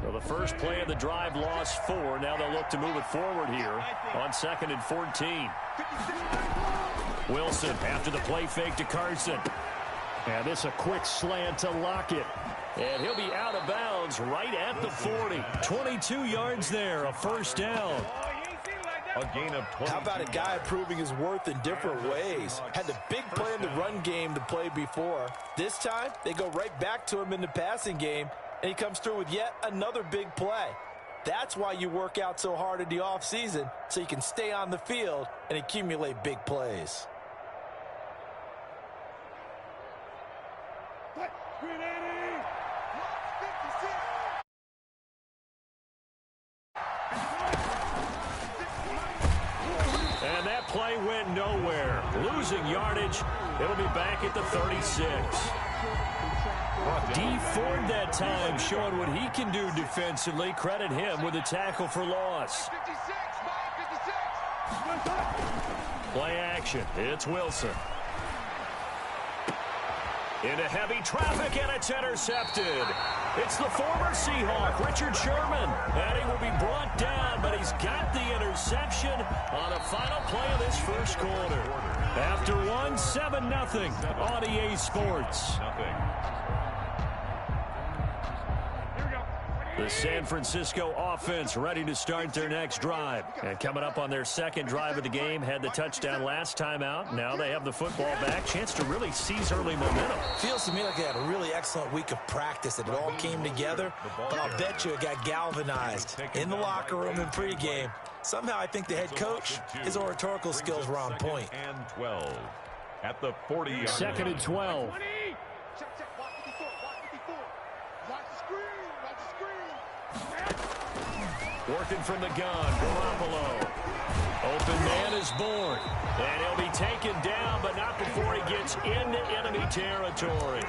Well, the first play of the drive lost 4. Now they'll look to move it forward here on 2nd and 14. Wilson after the play fake to Carson. And this a quick slant to Lockett. And he'll be out of bounds right at the 40. 22 yards there, a first down. A gain of 20. How about a guy proving his worth in different ways? Had the big play in the run game to play before. This time, they go right back to him in the passing game, and he comes through with yet another big play. That's why you work out so hard in the offseason, so you can stay on the field and accumulate big plays. And that play went nowhere. Losing yardage. It'll be back at the 36. D. Ford that time showing what he can do defensively. Credit him with a tackle for loss. Play action. It's Wilson. Into heavy traffic, and it's intercepted. It's the former Seahawk, Richard Sherman. And he will be brought down, but he's got the interception on the final play of this first quarter. After one, 7-0 on EA Sports. The San Francisco offense ready to start their next drive. And coming up on their second drive of the game, had the touchdown last time out. Now they have the football back. Chance to really seize early momentum. Feels to me like they had a really excellent week of practice, that it all came together. But I'll bet you it got galvanized in the locker room in pregame. Somehow I think the head coach, his oratorical skills were on point. And 12 at the 40-yard. 2nd and 12. Working from the gun, Garoppolo. Open man is born. And he'll be taken down, but not before he gets into enemy territory.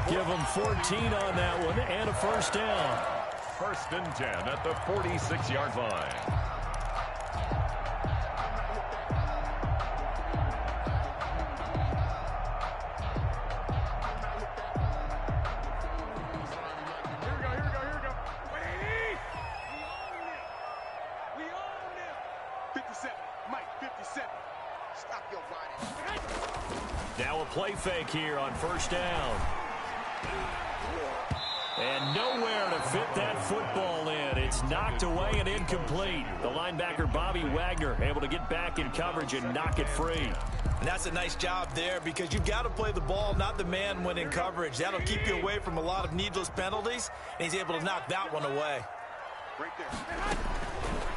Give him 14 on that one and a first down. 1st and 10 at the 46-yard line. Now a play fake here on first down. And nowhere to fit that football in. It's knocked away and incomplete. The linebacker, Bobby Wagner, able to get back in coverage and knock it free. And that's a nice job there, because you've got to play the ball, not the man when in coverage. That'll keep you away from a lot of needless penalties, and he's able to knock that one away. Right there.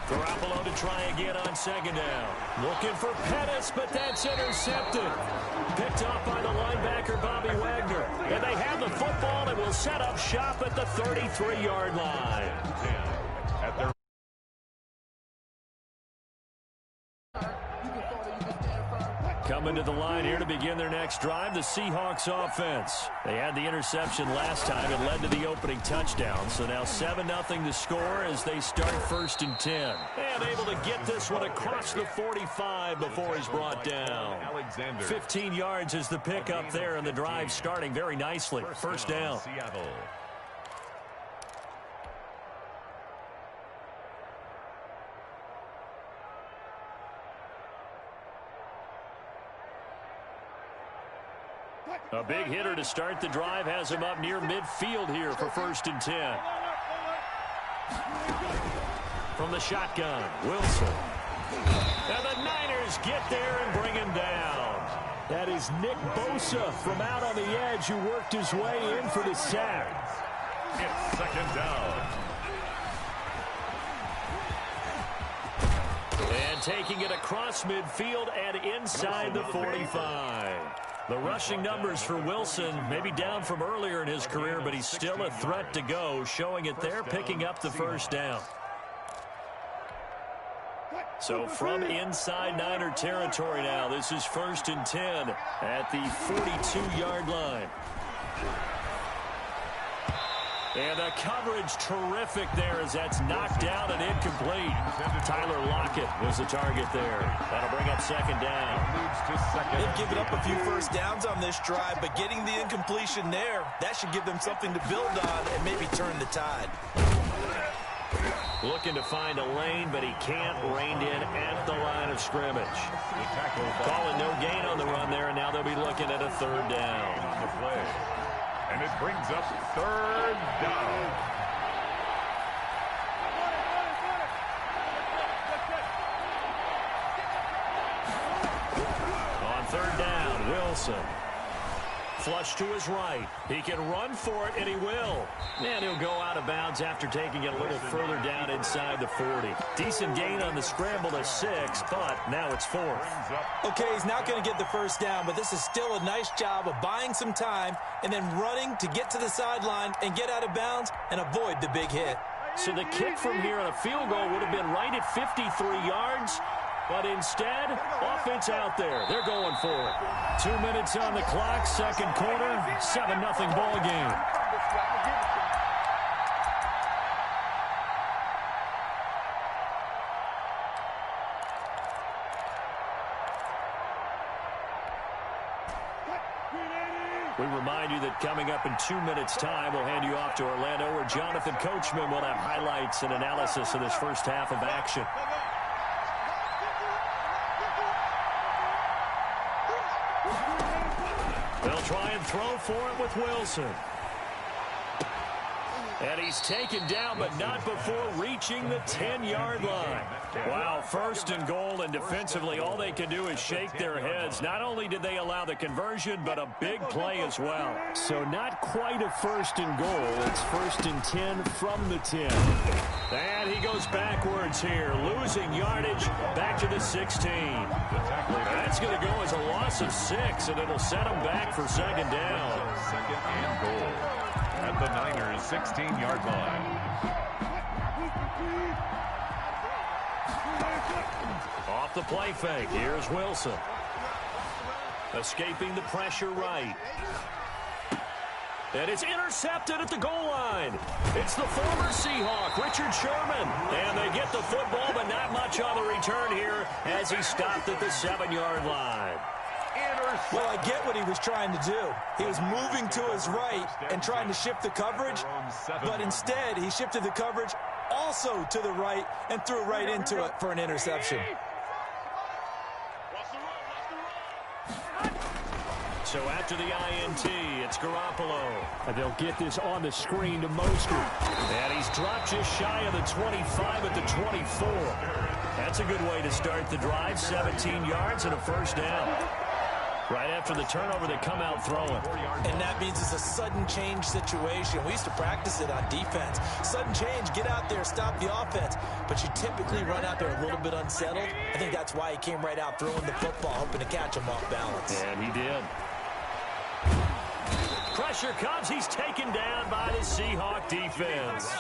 Garoppolo to try again on second down. Looking for Pettis, but that's intercepted. Picked off by the linebacker, Bobby Wagner. And they have the football and will set up shop at the 33-yard line. At their Coming to the line here to begin their next drive, the Seahawks offense. They had the interception last time. It led to the opening touchdown. So now 7-0 to score as they start 1st and 10. And able to get this one across the 45 before he's brought down. 15 yards is the pickup there, and the drive starting very nicely. First down. Seattle. A big hitter to start the drive has him up near midfield here for 1st and 10. From the shotgun, Wilson. And the Niners get there and bring him down. That is Nick Bosa from out on the edge who worked his way in for the sack. It's 2nd down. And taking it across midfield and inside the 45. The rushing numbers for Wilson may be down from earlier in his career, but he's still a threat to go, showing it there, picking up the first down. So from inside Niner territory now, this is 1st and 10 at the 42-yard line. And the coverage terrific there as that's knocked down and incomplete. Tyler Lockett was the target there. That'll bring up 2nd down. They've given up a few first downs on this drive, but getting the incompletion there, that should give them something to build on and maybe turn the tide. Looking to find a lane, but he can't. Reined in at the line of scrimmage. Calling no gain on the run there, and now they'll be looking at a third down. On the play. And it brings up third down. On third down, Wilson. Flush to his right. He can run for it, and he will. And he'll go out of bounds after taking it a little further down inside the 40. Decent gain on the scramble to 6, but now it's 4th. Okay, he's not going to get the first down, but this is still a nice job of buying some time and then running to get to the sideline and get out of bounds and avoid the big hit. So the kick from here on a field goal would have been right at 53 yards. But instead, offense out there. They're going for it. 2 minutes on the clock, second quarter, 7-0 ball game. We remind you that coming up in 2 minutes' time, we'll hand you off to Orlando, where Jonathan Coachman will have highlights and analysis of this first half of action. They'll try and throw for it with Wilson. And he's taken down, but not before reaching the 10-yard line. Wow, first and goal, and defensively, all they can do is shake their heads. Not only did they allow the conversion, but a big play as well. So not quite a first and goal. It's first and 10 from the 10. And he goes backwards here, losing yardage back to the 16. That's going to go as a loss of 6, and it'll set him back for second down. Second and goal at the Niners' 16-yard line. Off the play fake, here's Wilson. Escaping the pressure right. And it's intercepted at the goal line. It's the former Seahawk, Richard Sherman. And they get the football, but not much on the return here as he stopped at the 7-yard line. Well, I get what he was trying to do. He was moving to his right and trying to shift the coverage, but instead he shifted the coverage also to the right and threw right into it for an interception. So after the INT, it's Garoppolo. And they'll get this on the screen to Mostert. And he's dropped just shy of the 25 at the 24. That's a good way to start the drive. 17 yards and a first down. Right after the turnover, they come out throwing. And that means it's a sudden change situation. We used to practice it on defense. Sudden change, get out there, stop the offense. But you typically run out there a little bit unsettled. I think that's why he came right out throwing the football, hoping to catch him off balance. And he did. Pressure comes. He's taken down by the Seahawk defense.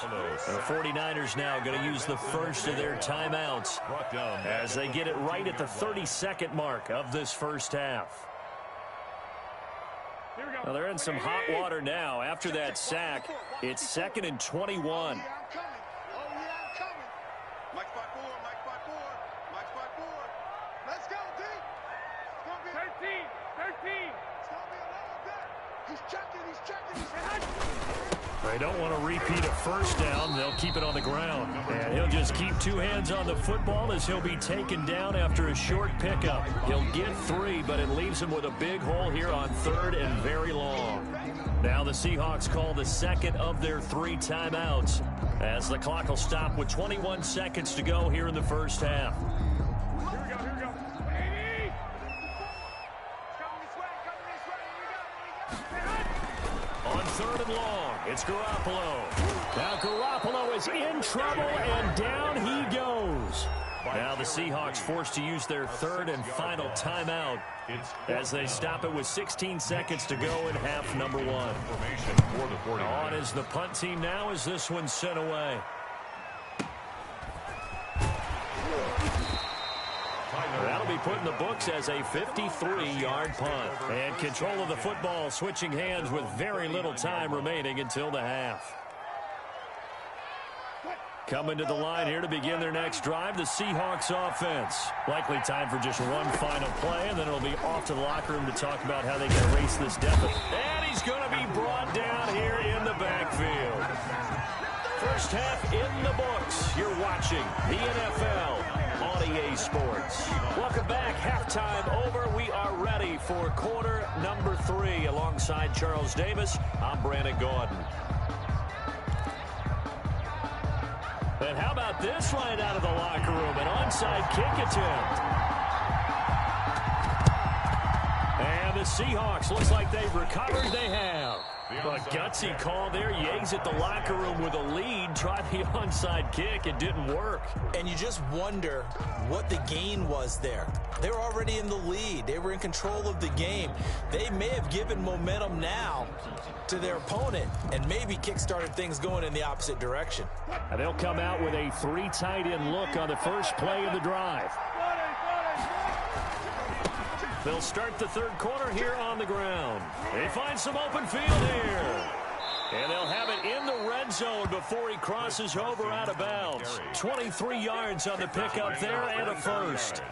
The 49ers now going to use the first of their timeouts as they get it right at the 32nd mark of this first half. Well, they're in some hot water now. After that sack, it's 2nd and 21. Let's go, D. It's going to be 13. He's checking. They don't want to repeat a first down. They'll keep it on the ground. And he'll just keep 2 hands on the football as he'll be taken down after a short pickup. He'll get 3, but it leaves him with a big hole here on 3rd and very long. Now the Seahawks call the second of their 3 timeouts as the clock will stop with 21 seconds to go here in the first half. On 3rd and long, it's Garoppolo. Now Garoppolo is in trouble, and down he goes. Now the Seahawks forced to use their 3rd and final timeout as they stop it with 16 seconds to go in half number 1. On is the punt team now as this one's sent away. That'll be put in the books as a 53-yard punt. And control of the football switching hands with very little time remaining until the half. Coming to the line here to begin their next drive, the Seahawks offense. Likely time for just one final play, and then it'll be off to the locker room to talk about how they can erase this deficit. And he's going to be brought down here in the backfield. First half in the books. You're watching the NFL on EA Sports. Welcome back. Halftime over. We are ready for quarter number 3. Alongside Charles Davis, I'm Brandon Gordon. And how about this right out of the locker room? An onside kick attempt. And the Seahawks, looks like they've recovered. They have. A gutsy call there. Yates at the locker room with a lead. Tried the onside kick. It didn't work. And you just wonder what the gain was there. They were already in the lead. They were in control of the game. They may have given momentum now to their opponent and maybe kick-started things going in the opposite direction. And they'll come out with a 3 tight end look on the first play of the drive. They'll start the third quarter here on the ground. They find some open field here. And they'll have it in the red zone before he crosses over out of bounds. 23 yards on the pickup there and a first.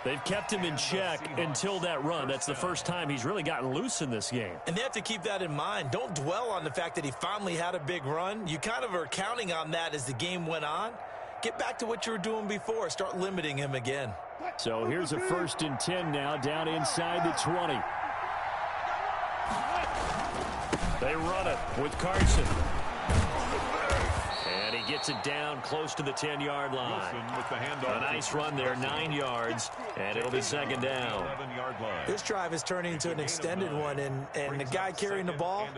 They've kept him in check until that run. That's the first time he's really gotten loose in this game. And they have to keep that in mind. Don't dwell on the fact that he finally had a big run. You kind of are counting on that as the game went on. Get back to what you were doing before. Start limiting him again. So here's a 1st and 10 now down inside the 20. They run it with Carson. And he gets it down close to the 10-yard line. A nice run there, 9 yards, and it'll be second down. This drive is turning into an extended one, and the guy carrying the ball,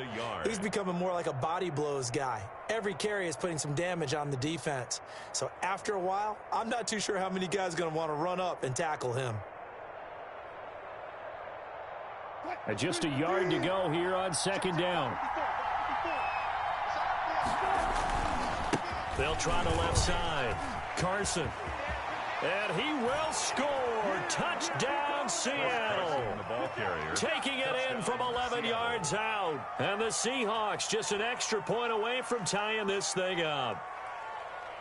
he's becoming more like a body blows guy. Every carry is putting some damage on the defense. So after a while, I'm not too sure how many guys are going to want to run up and tackle him. And just a yard to go here on second down. They'll try the left side. Carson. And he will score. Touchdown, Seattle. Taking it in from 11 yards out. And the Seahawks just an extra point away from tying this thing up.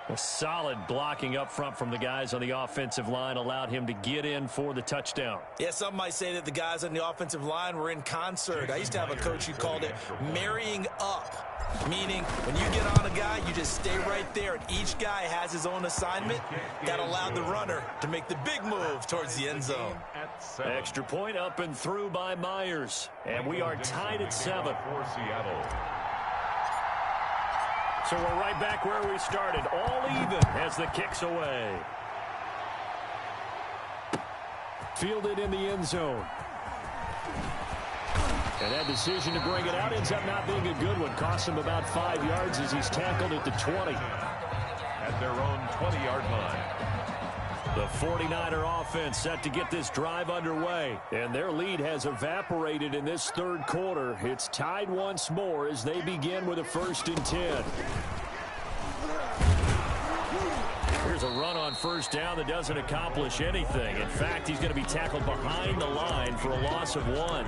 A solid blocking up front from the guys on the offensive line allowed him to get in for the touchdown. Yeah, some might say that the guys on the offensive line were in concert. I used to have a coach who called it marrying up, meaning when you get on a guy, you just stay right there, and each guy has his own assignment. That allowed the runner to make the big move towards the end zone. Extra point up and through by Myers, and we are tied at 7. For Seattle. So we're right back where we started, all even as the kick's away. Fielded in the end zone. And that decision to bring it out ends up not being a good one. Costs him about 5 yards as he's tackled at the 20. At their own 20-yard line. The 49er offense set to get this drive underway. And their lead has evaporated in this third quarter. It's tied once more as they begin with a 1st and 10. Here's a run on first down that doesn't accomplish anything. In fact, he's going to be tackled behind the line for a loss of 1.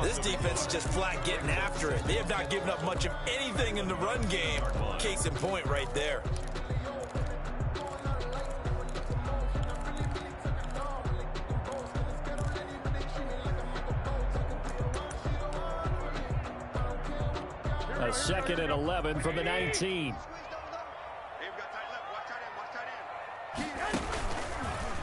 This defense is just flat getting after it. They have not given up much of anything in the run game. Case in point right there. A 2nd and 11 from the 19.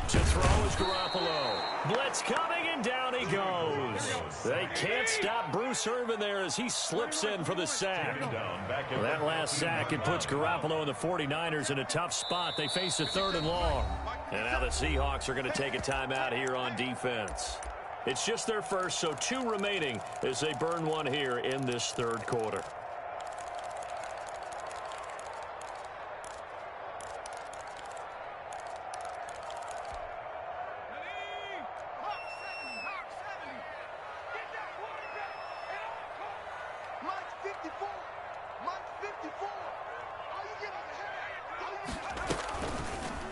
To throw is Garoppolo. Blitz coming, and down he goes. They can't stop Bruce Irvin there as he slips in for the sack. Well, that last sack, it puts Garoppolo and the 49ers in a tough spot. They face a 3rd and long. And now the Seahawks are going to take a timeout here on defense. It's just their first, so 2 remaining as they burn one here in this third quarter.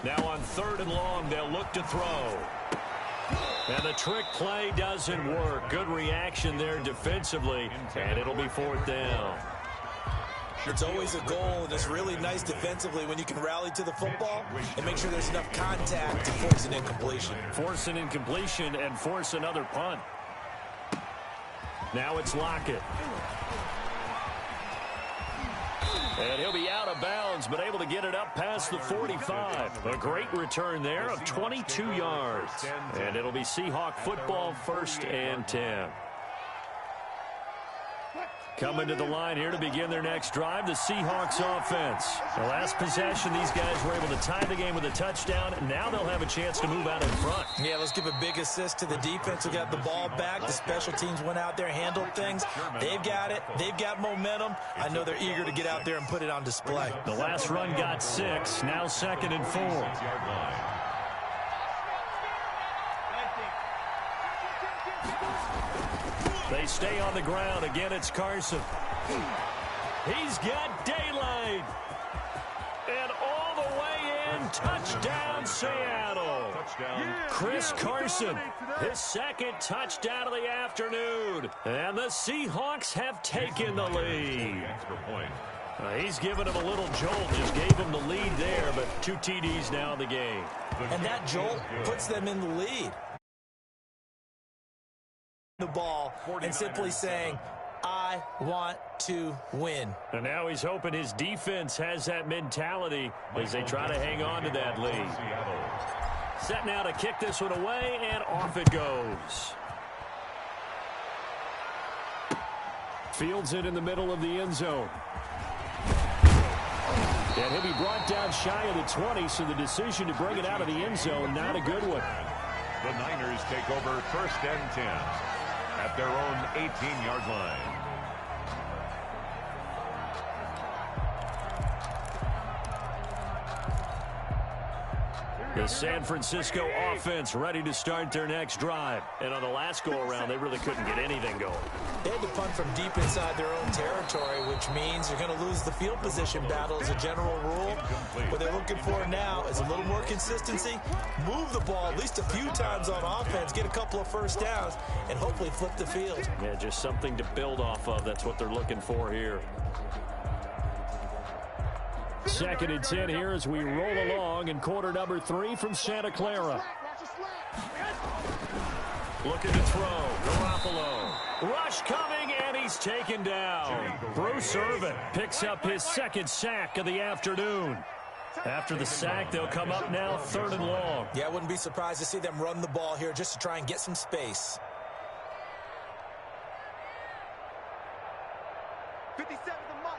Now on 3rd and long, they'll look to throw. And the trick play doesn't work. Good reaction there defensively, and it'll be 4th down. It's always a goal, and it's really nice defensively when you can rally to the football and make sure there's enough contact to force an incompletion. Force an incompletion and force another punt. Now it's Lockett. And he'll be out of been able to get it up past the 45. A great return there of 22 yards. And it'll be Seahawk football, 1st and 10. Coming to the line here to begin their next drive, the Seahawks offense. The last possession, these guys were able to tie the game with a touchdown, and now they'll have a chance to move out in front. Yeah, let's give a big assist to the defense who got the ball back. The special teams went out there, handled things. They've got it. They've got momentum. I know they're eager to get out there and put it on display. The last run got 6, now 2nd and 4. They stay on the ground. Again, it's Carson. He's got daylight. And all the way in, touchdown, Seattle. Chris Carson, his 2nd touchdown of the afternoon. And the Seahawks have taken the lead. He's given him a little jolt, just gave him the lead there, but 2 TDs now in the game. And that jolt puts them in the lead. The ball and simply saying, I want to win. And now he's hoping his defense has that mentality as they try to hang on to that lead. Set now to kick this one away, and off it goes. Fields it in the middle of the end zone. And he'll be brought down shy of the 20, so the decision to bring it out of the end zone, not a good one. The Niners take over 1st and 10 at their own 18-yard line. The San Francisco offense ready to start their next drive. And on the last go-around, they really couldn't get anything going. They had to punt from deep inside their own territory, which means you're going to lose the field position battle as a general rule. What they're looking for now is a little more consistency, move the ball at least a few times on offense, get a couple of first downs, and hopefully flip the field. Yeah, just something to build off of. That's what they're looking for here. 2nd and 10 here as we roll along in quarter number 3 from Santa Clara. Looking to throw. Garoppolo. Rush coming, and he's taken down. Bruce Irvin picks up his 2nd sack of the afternoon. After the sack, they'll come up now 3rd and long. Yeah, I wouldn't be surprised to see them run the ball here just to try and get some space. 57 to Mike.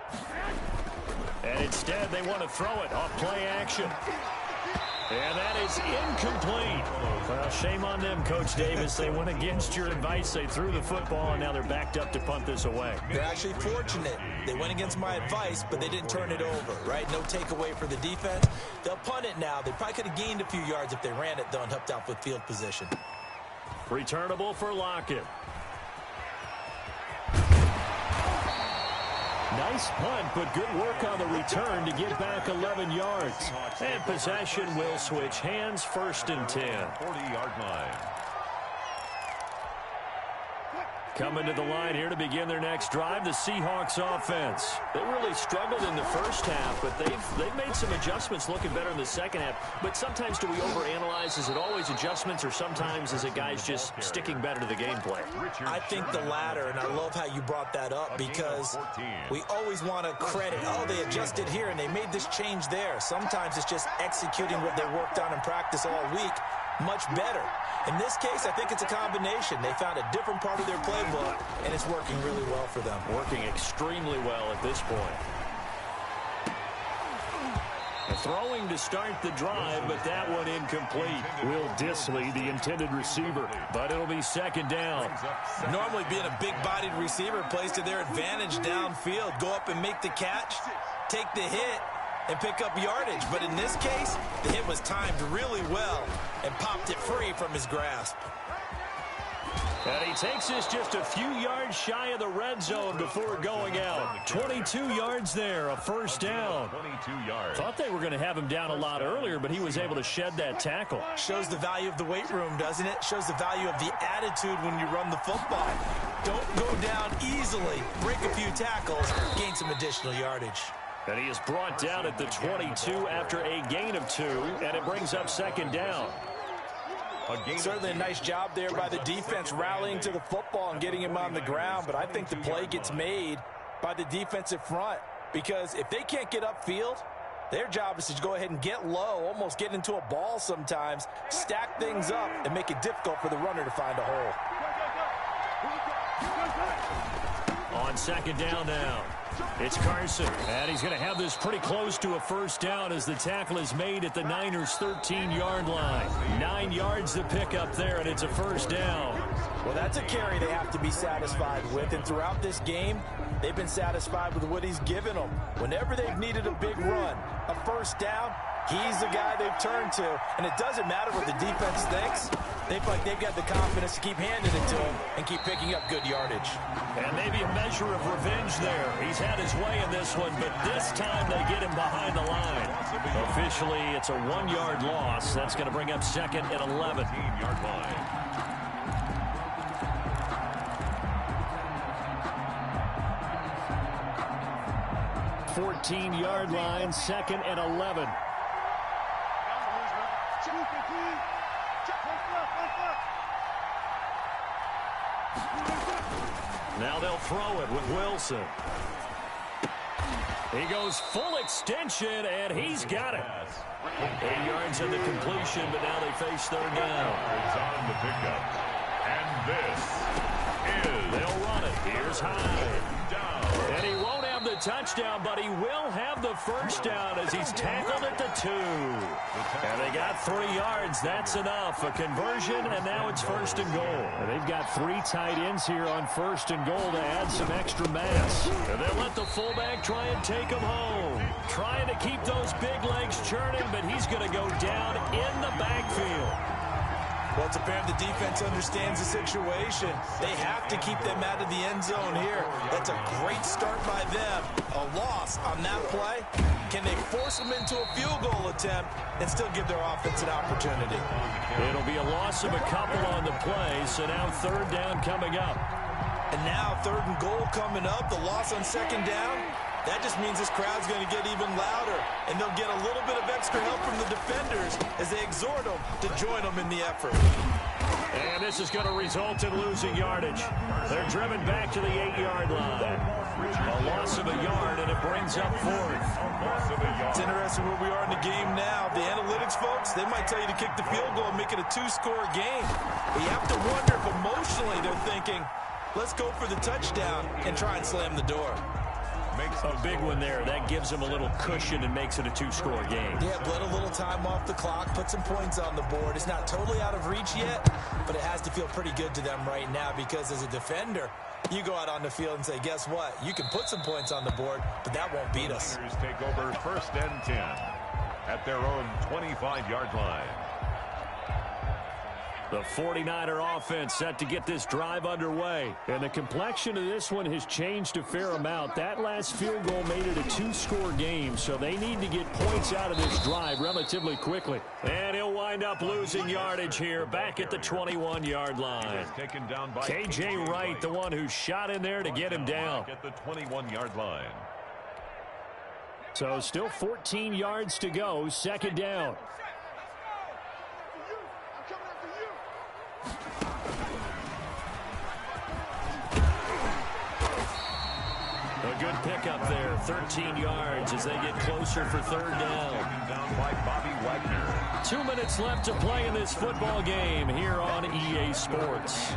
And instead, they want to throw it off play action. And that is incomplete. Well, shame on them, Coach Davis. They went against your advice. They threw the football, and now they're backed up to punt this away. They're actually fortunate. They went against my advice, but they didn't turn it over, right? No takeaway for the defense. They'll punt it now. They probably could have gained a few yards if they ran it, though, and helped out with field position. Returnable for Lockett. Nice punt, but good work on the return to get back 11 yards. And possession will switch hands, 1st and 10. 40-yard line. Coming to the line here to begin their next drive, the Seahawks offense. They really struggled in the first half, but they've made some adjustments looking better in the second half. But sometimes do we overanalyze? Is it always adjustments, or sometimes is it guys just sticking better to the game plan? I think the latter, and I love how you brought that up because we always want to credit, oh, they adjusted here and they made this change there. Sometimes it's just executing what they worked on in practice all week much better. In this case, I think it's a combination. They found a different part of their playbook, and it's working really well for them. Working extremely well at this point. Throwing to start the drive, but that one incomplete. Will Disley, the intended receiver, but it'll be 2nd down. Normally being a big-bodied receiver plays to their advantage downfield. Go up and make the catch, take the hit, and pick up yardage. But in this case, the hit was timed really well and popped it free from his grasp. And he takes this just a few yards shy of the red zone before going out. 22 yards there, a 1st down. 22 yards. Thought they were going to have him down a lot earlier, but he was able to shed that tackle. Shows the value of the weight room, doesn't it? Shows the value of the attitude when you run the football. Don't go down easily. Break a few tackles, gain some additional yardage. And he is brought down at the 22 after a gain of 2, and it brings up 2nd down. Certainly a nice job there by the defense rallying to the football and getting him on the ground, but I think the play gets made by the defensive front because if they can't get upfield, Their job is to go ahead and get low, almost get into a ball sometimes, stack things up, and make it difficult for the runner to find a hole. On second down now, it's Carson, and he's going to have this pretty close to a first down as the tackle is made at the Niners' 13-yard line. 9 yards to pick up there, and it's a first down. Well, that's a carry they have to be satisfied with, and throughout this game, they've been satisfied with what he's given them. Whenever they've needed a big run, a first down, he's the guy they've turned to, and it doesn't matter what the defense thinks. They feel like they've got the confidence to keep handing it to him and keep picking up good yardage. And maybe a measure of revenge there. He's had his way in this one, but this time they get him behind the line. Officially, it's a 1-yard loss. That's going to bring up second and 11. 15-yard line. Yard line, second and 11. Now they'll throw it with Wilson. He goes full extension, and he's got it. 8 yards in the completion, but now they face third down. Is on the pickup. And this is... They'll run it. Here's Hyde. And he won't have the touchdown, but he will have the first down as he's tackled at the 2. And they got 3 yards. That's enough. A conversion, and now it's first and goal. And they've got 3 tight ends here on first and goal to add some extra mass. And they'll let the fullback try and take him home. Trying to keep those big legs churning, but he's going to go down in the backfield. Well, it's apparent the defense understands the situation. They have to keep them out of the end zone here. That's a great start by them. A loss on that play. Can they force them into a field goal attempt and still give their offense an opportunity? It'll be a loss of a couple on the play, so now third down coming up. And now third and goal coming up. The loss on second down. That just means this crowd's going to get even louder, and they'll get a little bit of extra help from the defenders as they exhort them to join them in the effort. And this is going to result in losing yardage. They're driven back to the 8-yard line. A loss of a yard, and it brings up fourth. It's interesting where we are in the game now. The analytics folks, they might tell you to kick the field goal and make it a 2-score game. But you have to wonder if emotionally they're thinking, let's go for the touchdown and try and slam the door. A big one there. That gives them a little cushion and makes it a 2-score game. Yeah, bled a little time off the clock, put some points on the board. It's not totally out of reach yet, but it has to feel pretty good to them right now because as a defender, you go out on the field and say, guess what? You can put some points on the board, but that won't beat us. Take over first and 10 at their own 25-yard line. The 49er offense set to get this drive underway. And the complexion of this one has changed a fair amount. That last field goal made it a 2-score game, so they need to get points out of this drive relatively quickly. And he'll wind up losing yardage here back at the 21-yard line. Taken down by K.J. Wright, the one who shot in there to get him down. At the 21-yard line. So still 14 yards to go, second down. A good pickup there, 13 yards as they get closer for third down. Taken down by Bobby Wagner. 2 minutes left to play in this football game here on EA Sports.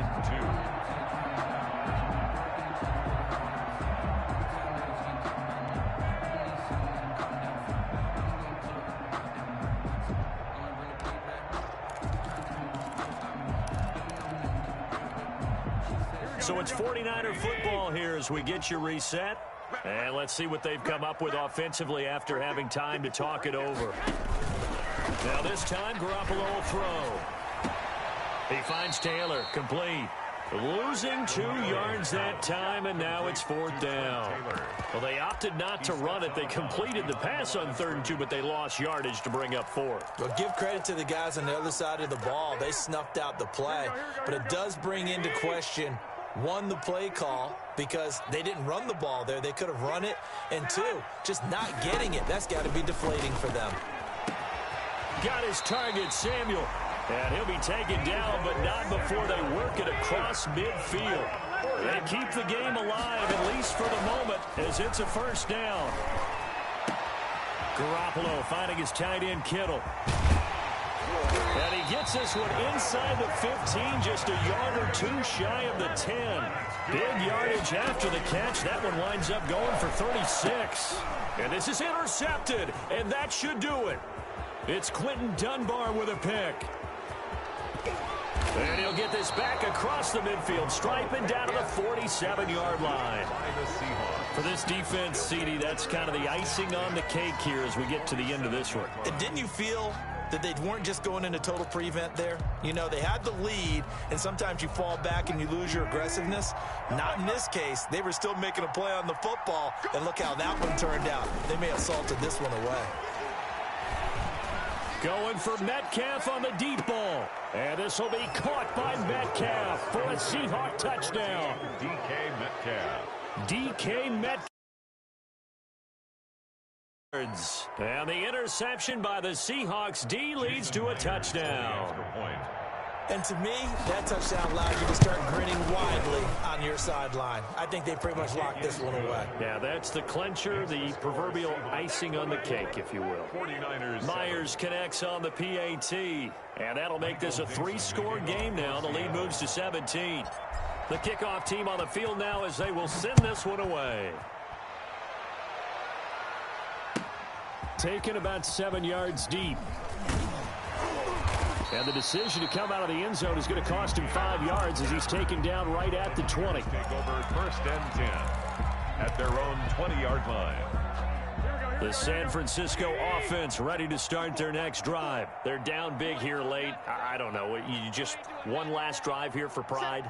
So it's 49er football here as we get you reset. And let's see what they've come up with offensively after having time to talk it over. Now this time, Garoppolo will throw. He finds Taylor, complete. Losing 2 yards that time, and now it's fourth down. Well, they opted not to run it. They completed the pass on 3rd and 2, but they lost yardage to bring up 4th. Well, give credit to the guys on the other side of the ball. They snuffed out the play, but it does bring into question, 1, the play call, because they didn't run the ball there. They could have run it, and 2, just not getting it. That's got to be deflating for them. Got his target, Samuel. And he'll be taken down, but not before they work it across midfield. They keep the game alive, at least for the moment, as it's a first down. Garoppolo finding his tight end Kittle. And he gets this one inside the 15, just a yard or two shy of the 10. Big yardage after the catch. That one winds up going for 36. And this is intercepted, and that should do it. It's Quentin Dunbar with a pick. And he'll get this back across the midfield, striping down to the 47-yard line. For this defense, CD, that's kind of the icing on the cake here as we get to the end of this one. And didn't you feel that they weren't just going into total prevent there? You know, they had the lead, and sometimes you fall back and you lose your aggressiveness. Not in this case. They were still making a play on the football, and look how that one turned out. They may have salted this one away. Going for Metcalf on the deep ball. And this will be caught by Metcalf for a Seahawk touchdown. DK Metcalf. DK Metcalf. And the interception by the Seahawks D leads to a touchdown. And to me, that touchdown allowed you to start grinning widely on your sideline. I think they pretty much locked this one away. Yeah, that's the clincher, the proverbial icing on the cake, if you will. 49ers. Myers connects on the PAT. And that'll make this a three-score game now. The lead moves to 17. The kickoff team on the field now as they will send this one away. Taken about 7 yards deep. And the decision to come out of the end zone is going to cost him 5 yards as he's taken down right at the 20. Take over first and 10 at their own 20-yard line. The San Francisco offense ready to start their next drive. They're down big here late. I don't know. You just one last drive here for pride?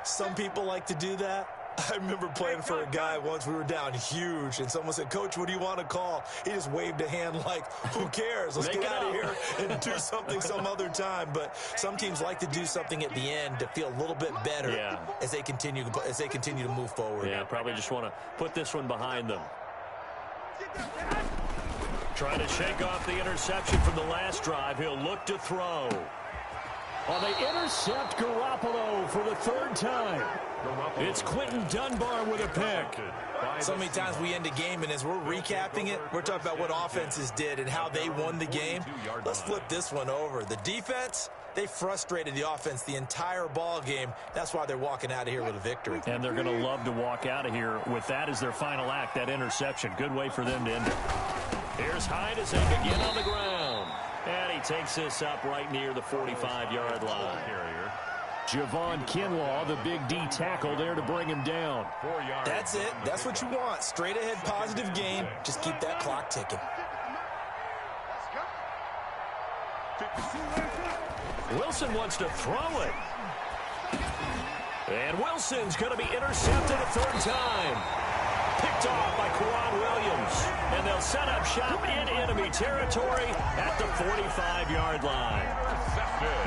Some people like to do that. I remember playing for a guy once. We were down huge, and someone said, "Coach, what do you want to call?" He just waved a hand like, who cares? Let's get out of here and do something some other time. But some teams like to do something at the end to feel a little bit better as they continue to move forward. Yeah, probably just want to put this one behind them. Trying to shake off the interception from the last drive. He'll look to throw. Well, they intercept Garoppolo for the third time. It's Quentin Dunbar with a pick. So many times we end a game, and as we're recapping it, we're talking about what offenses did and how they won the game. Let's flip this one over. The defense, they frustrated the offense the entire ball game. That's why they're walking out of here with a victory. And they're going to love to walk out of here with that as their final act, that interception. Good way for them to end it. Here's Hyde as they begin on the ground. And he takes this up right near the 45-yard line. Javon Kinlaw, the big D tackle there to bring him down. That's it. That's what you want. Straight ahead positive game. Just keep that clock ticking. Wilson wants to throw it. And Wilson's going to be intercepted a third time. Picked off by Quran Williams. And they'll set up shop in enemy territory at the 45-yard line.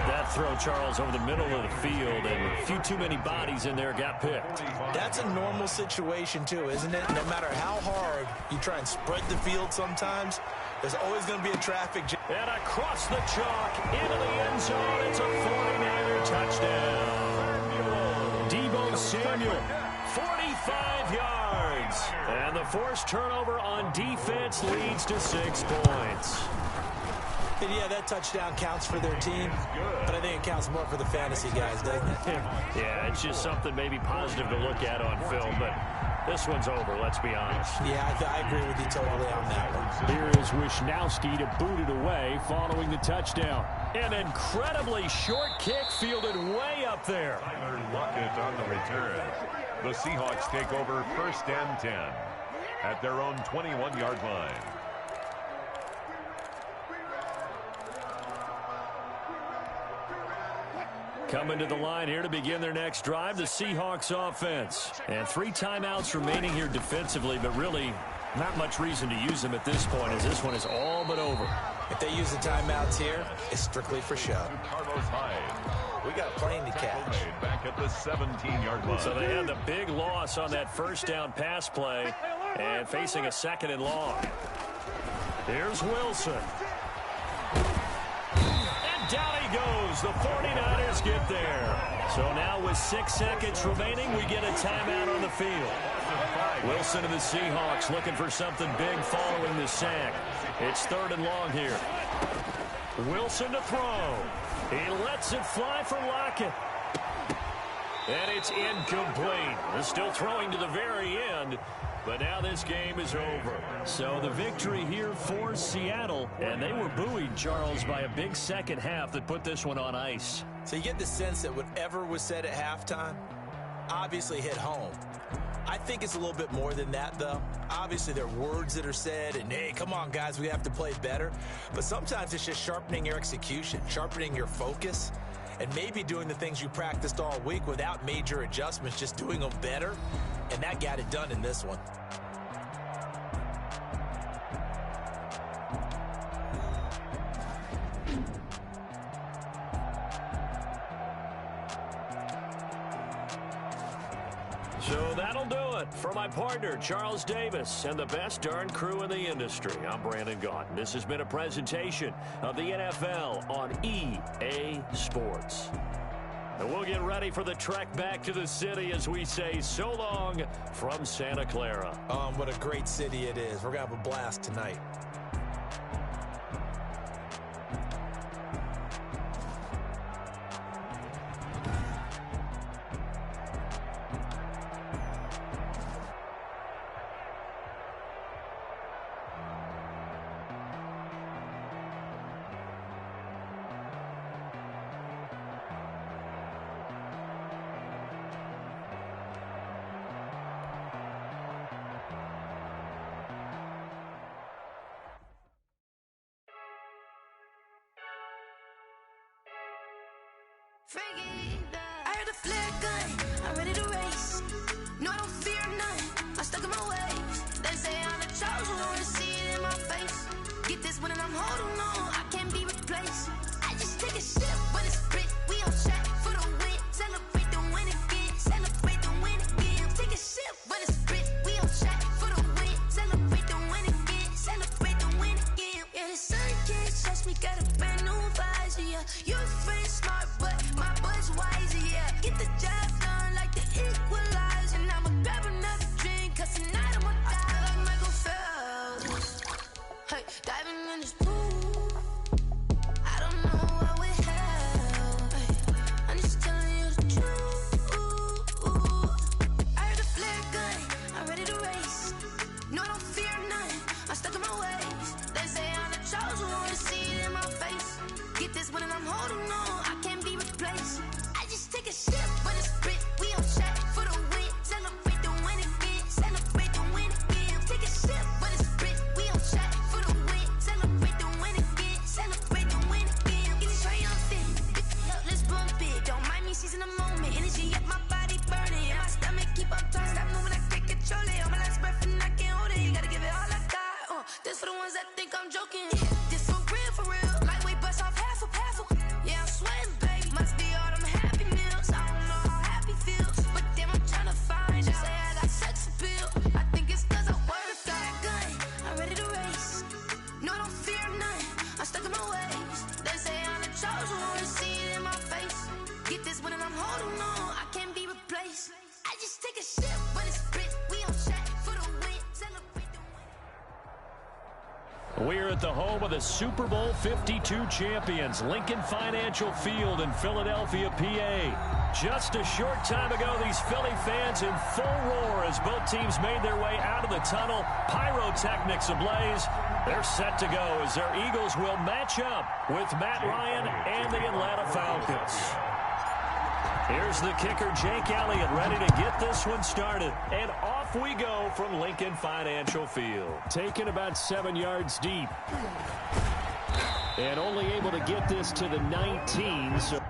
That throw, Charles, over the middle of the field, and a few too many bodies in there got picked. That's a normal situation, too, isn't it? No matter how hard you try and spread the field sometimes, there's always going to be a traffic jam. And across the chalk, into the end zone, it's a 49er touchdown. Deebo Samuel, 45 yards. And the forced turnover on defense leads to 6 points. And yeah, that touchdown counts for their team, but I think it counts more for the fantasy guys, doesn't it? Yeah, it's just something maybe positive to look at on film, but this one's over, let's be honest. Yeah, I agree with you totally on that one. Here is Wisnowski to boot it away following the touchdown. An incredibly short kick fielded way up there. Tyler Lockett on the return. The Seahawks take over first and 10 at their own 21-yard line. Coming to the line here to begin their next drive, the Seahawks offense. And 3 timeouts remaining here defensively, but really not much reason to use them at this point as this one is all but over. If they use the timeouts here, it's strictly for show. Carlos Hyde. We got a plane to catch. Back at the 17-yard line. So they had the big loss on that first down pass play and facing a 2nd and long. Here's Wilson. And down he goes goes. The 49ers get there. So now with 6 seconds remaining, we get a timeout on the field. Wilson and the Seahawks looking for something big following the sack. It's 3rd and long here. Wilson to throw. He lets it fly for Lockett. And it's incomplete. They're still throwing to the very end. But now this game is over. So the victory here for Seattle. And they were buoyed, Charles, by a big second half that put this one on ice. So you get the sense that whatever was said at halftime obviously hit home. I think it's a little bit more than that, though. Obviously, there are words that are said, and, hey, come on, guys, we have to play better. But sometimes it's just sharpening your execution, sharpening your focus, and maybe doing the things you practiced all week without major adjustments, just doing them better. And that got it done in this one. So that'll do it for my partner, Charles Davis, and the best darn crew in the industry. I'm Brandon Gaudin. This has been a presentation of the NFL on EA Sports. And we'll get ready for the trek back to the city as we say so long from Santa Clara. What a great city it is. We're going to have a blast tonight. I heard a flare gun, I'm ready to race. No, I don't fear none, I'm stuck in my ways. They say I'm the chosen one, to see it in my face. Get this one and I'm holding on, I can't be replaced. I just take a sip when it's split, we on track for the win. Celebrate the win again, celebrate the win again. Take a sip when it's split, we on track for the win. Celebrate the win again, celebrate the win again. Yeah, the sun can't touch me, got a brand new visor, yeah. You're friend smart, but my boy's wiser, yeah. Get the job done like the equalizer. And I'ma grab another drink, cause tonight I'ma die like Michael Phelps. Hey, diving in this pool, I don't know what we have. Hey, I'm just telling you the truth. I heard a flare gun, I'm ready to race. No, I don't fear none, I'm stuck in my ways. They say I'm the chosen one, to see it in my face. Get this one and I'm holding on, I can't be replaced. I just take a sip when it's split, we on track for the win. Celebrate the win again, celebrate the win again. Take a sip when it's split, we on track for the win. Celebrate the win again, celebrate the win again. Get it triumphant, let's bump it. Don't mind me seizing the moment, energy up my body burning. And my stomach keep on turning, stop moving, I can't control it. On my last breath and I can't hold it, you gotta give it all I got. This for the ones that think I'm joking. This for real, lightweight bust off half a. Yeah, I'm sweating, baby. Must be all them happy meals. I don't know how happy feels, but damn, I'm trying to find out. Say I got sex appeal. I think it's cause I wear a fire gun. I'm ready to race. No, I don't fear none. I'm stuck in my ways. They say I'm the chosen one, to see it in my face. Get this one and I'm holding on, I can't be replaced. I just take a sip when it's split. We on track for the win. Celebrate the win. We're at the home of the Super Bowl 52 champions, Lincoln Financial Field in Philadelphia, PA. Just a short time ago, these Philly fans in full roar as both teams made their way out of the tunnel. Pyrotechnics ablaze. They're set to go as their Eagles will match up with Matt Ryan and the Atlanta Falcons. Here's the kicker, Jake Elliott, ready to get this one started. And off we go from Lincoln Financial Field. Taken about 7 yards deep. And only able to get this to the 19. So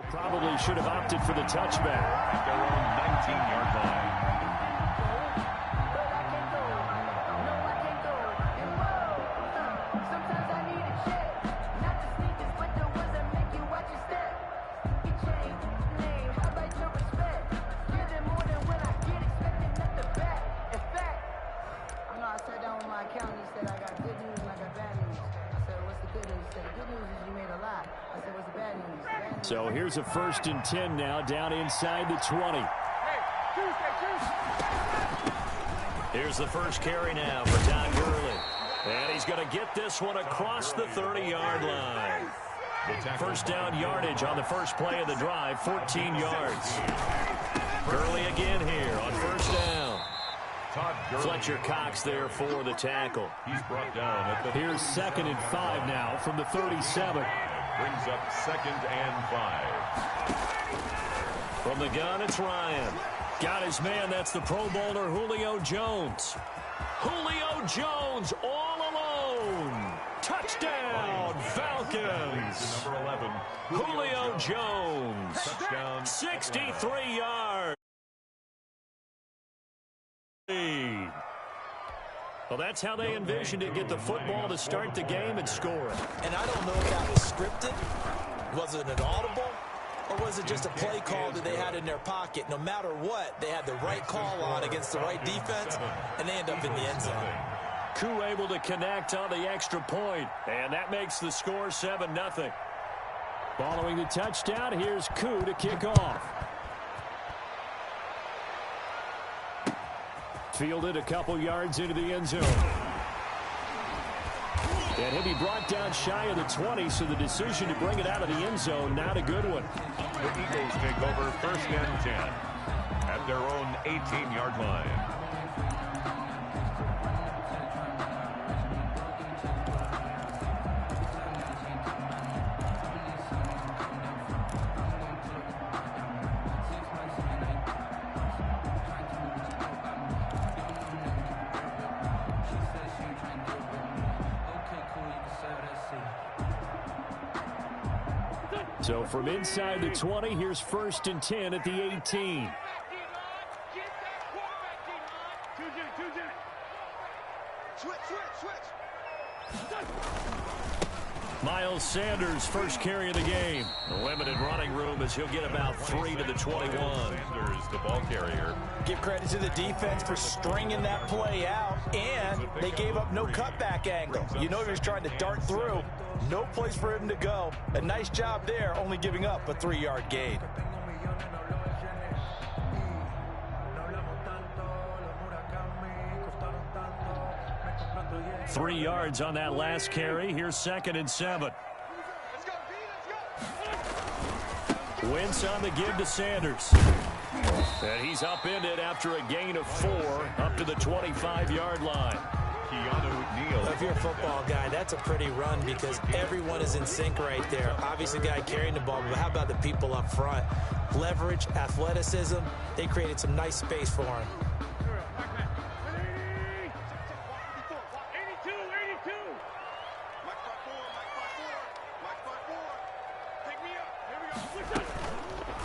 Probably should have opted for the touchback. At their own 19-yard line. So here's a 1st and 10 now, down inside the 20. Here's the first carry now for Todd Gurley. And he's going to get this one across the 30-yard line. First down yardage on the first play of the drive, 14 yards. Gurley again here on first down. Fletcher Cox there for the tackle. He's brought down at the... Here's 2nd and 5 now from the 37. Brings up 2nd and 5. From the gun, it's Ryan. Got his man. That's the Pro Bowler Julio Jones. Julio Jones all alone. Touchdown, Falcons. Number 11. Julio Jones. Touchdown. 63 yards. Well, that's how they envisioned it. Get the football to start the game and score it. And I don't know if that was scripted. Was it an audible? Or was it just a play call that they had in their pocket? No matter what, they had the right call on against the right defense, and they end up in the end zone. Koo able to connect on the extra point, and that makes the score 7-0. Following the touchdown, here's Koo to kick off. Fielded a couple yards into the end zone. And he'll be brought down shy of the 20, so the decision to bring it out of the end zone, not a good one. The Eagles take over 1st and 10 at their own 18-yard line. So from inside the 20, here's 1st and 10 at the 18. Miles Sanders, first carry of the game. A limited running room as he'll get about 3 to the 21. Sanders, the ball carrier. Give credit to the defense for stringing that play out, and they gave up no cutback angle. You know he was trying to dart through. No place for him to go. A nice job there, only giving up a 3-yard gain. Three yards on that last carry. Here's 2nd and 7. Wentz on the give to Sanders. And he's upended after a gain of 4 up to the 25-yard line. If you're a football guy, that's a pretty run because everyone is in sync right there. Obviously, the guy carrying the ball, but how about the people up front? Leverage, athleticism, they created some nice space for him.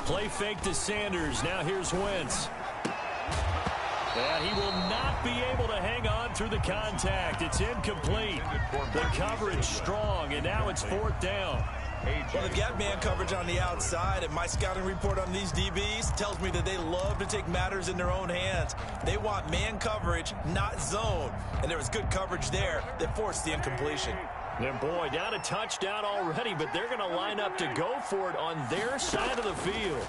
Play fake to Sanders. Now here's Wentz. And he will not be able to hang on through the contact. It's incomplete. The coverage strong, and now it's 4th down. Well, they've got man coverage on the outside, and my scouting report on these DBs tells me that they love to take matters in their own hands. They want man coverage, not zone. And there was good coverage there that forced the incompletion. And boy, down a touchdown already, but they're going to line up to go for it on their side of the field.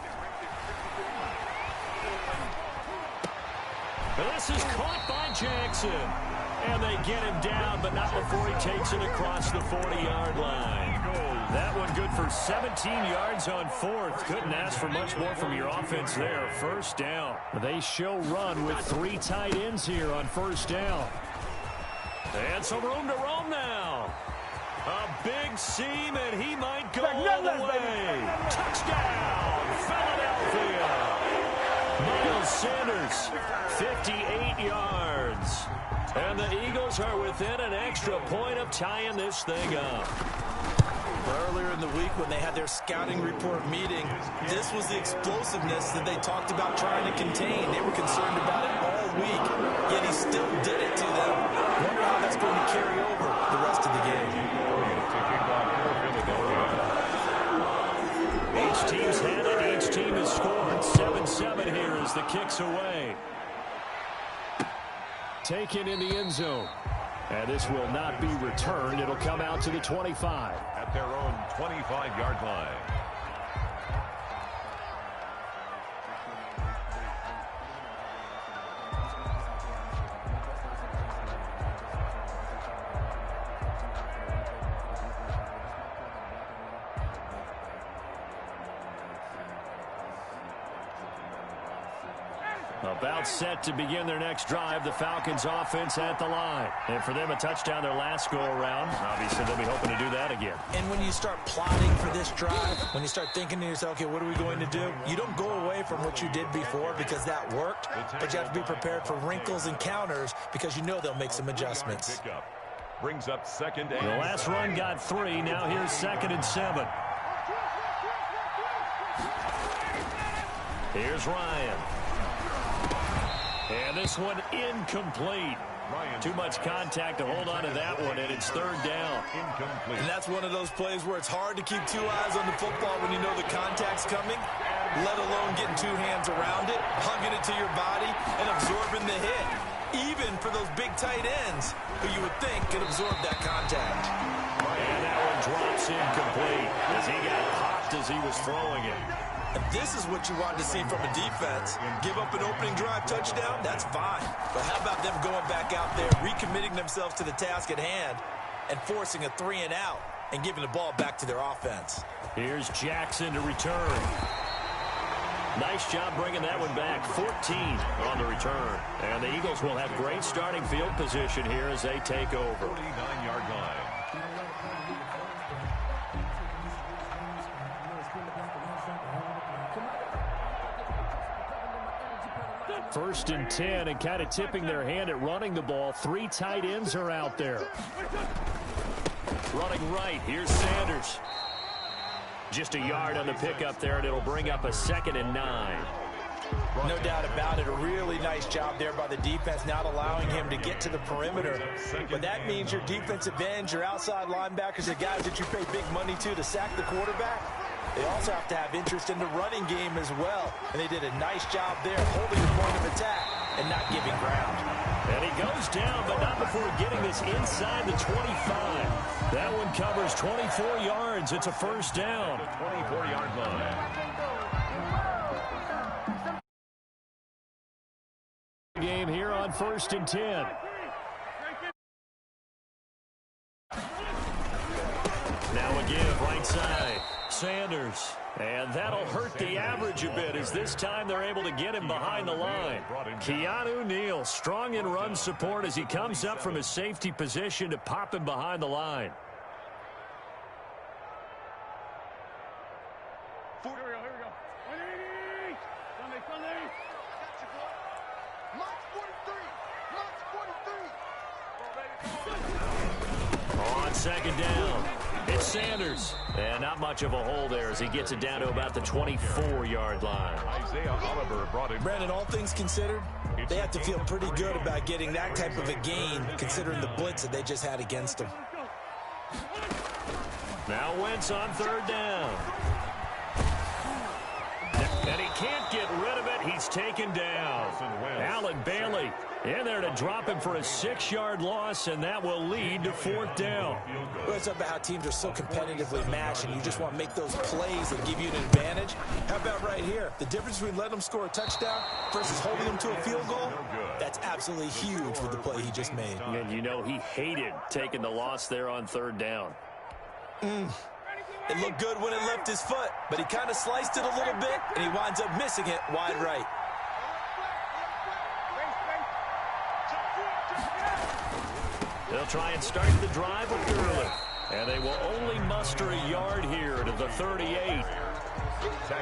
This is caught by Jackson. And they get him down, but not before he takes it across the 40-yard line. That one good for 17 yards on 4th. Couldn't ask for much more from your offense there. First down. They show run with 3 tight ends here on first down. And some room to roam now. A big seam, and he might go all the way. Touchdown, Philadelphia. Miles Sanders, 58 yards. And the Eagles are within an extra point of tying this thing up. Earlier in the week when they had their scouting report meeting, this was the explosiveness that they talked about trying to contain. They were concerned about it all week, yet he still did it to them. Wonder how that's going to carry over the rest of the game. Each team's had it. Each team has scored. 7-7 here as the kick's away. Taken in the end zone. And this will not be returned. It'll come out to the 25. At their own 25-yard line. About set to begin their next drive. The Falcons offense at the line. And for them, a touchdown their last go-around. Obviously, they'll be hoping to do that again. And when you start plotting for this drive, when you start thinking to yourself, okay, what are we going to do? You don't go away from what you did before because that worked, but you have to be prepared for wrinkles and counters because you know they'll make some adjustments. Brings up second and the last run got 3. Now here's 2nd and 7. Here's Ryan. And this one incomplete. Too much contact to hold on to that one, and it's 3rd down. Incomplete. And that's one of those plays where it's hard to keep 2 eyes on the football when you know the contact's coming, let alone getting 2 hands around it, hugging it to your body, and absorbing the hit. Even for those big tight ends who you would think could absorb that contact. And that one drops incomplete as he got popped as he was throwing it. And this is what you wanted to see from a defense. Give up an opening drive touchdown, that's fine. But how about them going back out there, recommitting themselves to the task at hand, and forcing a 3-and-out and giving the ball back to their offense. Here's Jackson to return. Nice job bringing that one back. 14 on the return. And the Eagles will have great starting field position here as they take over. 49-yard line. First and 10, and kind of tipping their hand at running the ball. 3 tight ends are out there. Running right, here's Sanders. Just a yard on the pickup there, and it'll bring up a 2nd and 9. No doubt about it. A really nice job there by the defense, not allowing him to get to the perimeter. But that means your defensive ends, your outside linebackers, the guys that you pay big money to sack the quarterback, they also have to have interest in the running game as well. And they did a nice job there holding the point of attack and not giving ground. And he goes down, but not before getting this inside the 25. That one covers 24 yards. It's a first down. 24-yard line. Game here on 1st and 10. Now again, right side. Sanders. And that'll hurt the average a bit as this time they're able to get him behind the line. Keanu Neal strong in run support as he comes up from his safety position to pop him behind the line. Here we go. Sunday. March 43. On 2nd down, it's Sanders. And not much of a hole there as he gets it down to about the 24-yard line. Isaiah Oliver brought in. Brandon, all things considered, they have to feel pretty good about getting that type of a gain considering the blitz that they just had against them. Now Wentz on 3rd down. And he can't get rid of it. He's taken down. Allen Bailey in there to drop him for a 6-yard loss, and that will lead to 4th down. Well, it's about how teams are so competitively matched, and you just want to make those plays that give you an advantage. How about right here? The difference between letting them score a touchdown versus holding them to a field goal, that's absolutely huge with the play he just made. And you know he hated taking the loss there on 3rd down. It looked good when it left his foot, but he kind of sliced it a little bit, and he winds up missing it wide right. They'll try and start the drive with Gurley. And they will only muster a yard here to the 38.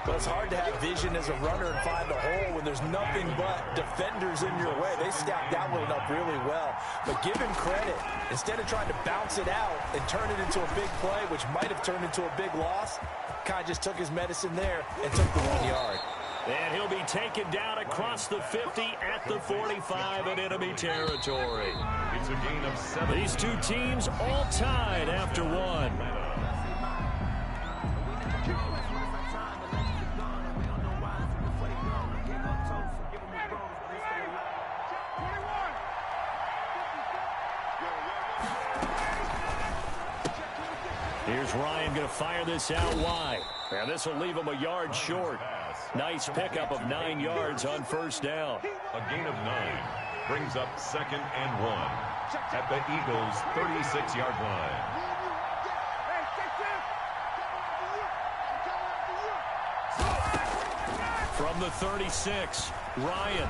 Well, it's hard to have vision as a runner and find a hole when there's nothing but defenders in your way. They stacked that one up really well. But give him credit. Instead of trying to bounce it out and turn it into a big play, which might have turned into a big loss, Kai just took his medicine there and took the 1 yard. And he'll be taken down across the 50 at the 45 in enemy territory. It's a gain of 7. These two teams all tied after one. Here's Ryan going to fire this out wide. And this will leave him a yard short. Nice pickup of 9 yards on first down. A gain of 9 brings up 2nd and 1 at the Eagles' 36-yard line. From the 36, Ryan.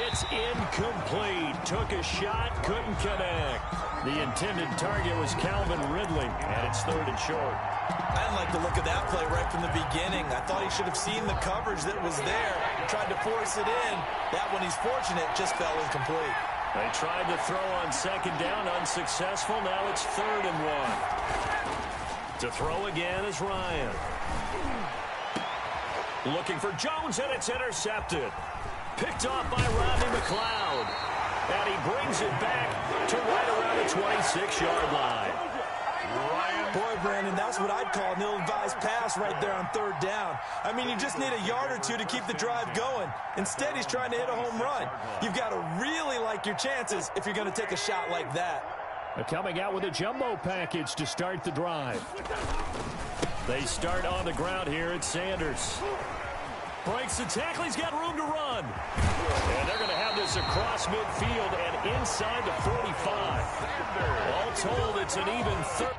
It's incomplete. Took a shot, couldn't connect. The intended target was Calvin Ridley, and it's 3rd and short. I didn't like the look of that play right from the beginning. I thought he should have seen the coverage that was there, tried to force it in. That one, he's fortunate, just fell incomplete. They tried to throw on 2nd down, unsuccessful. Now it's 3rd and 1. To throw again is Ryan. Looking for Jones, and it's intercepted. Picked off by Rodney McLeod. And he brings it back to right around the 26-yard line. Boy, Brandon, that's what I'd call an ill-advised pass right there on 3rd down. I mean, you just need a yard or two to keep the drive going. Instead, he's trying to hit a home run. You've got to really like your chances if you're going to take a shot like that. They're coming out with a jumbo package to start the drive. They start on the ground here at Sanders. Breaks the tackle. He's got room to run. And they're going to have this across midfield and inside the 45. All told, it's an even 30.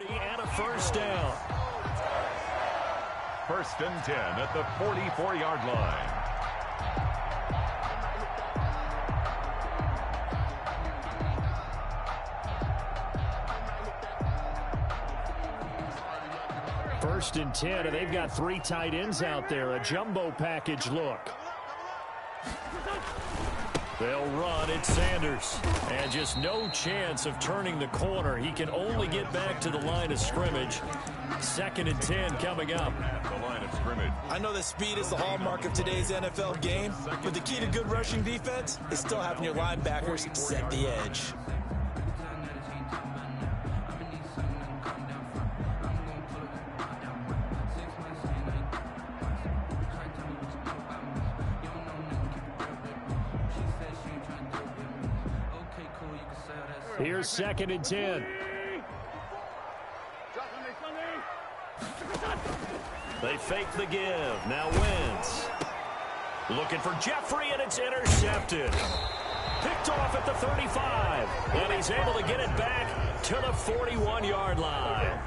And a first down. 1st and 10 at the 44-yard line. First and 10, and they've got 3 tight ends out there. A jumbo package look. They'll run at Sanders. And just no chance of turning the corner. He can only get back to the line of scrimmage. 2nd and 10 coming up. At the line of scrimmage. I know that speed is the hallmark of today's NFL game, but the key to good rushing defense is still having your linebackers set the edge. Here's 2nd and 10. They fake the give. Now Wentz. Looking for Jeffrey, and it's intercepted. Picked off at the 35. And he's able to get it back to the 41-yard line.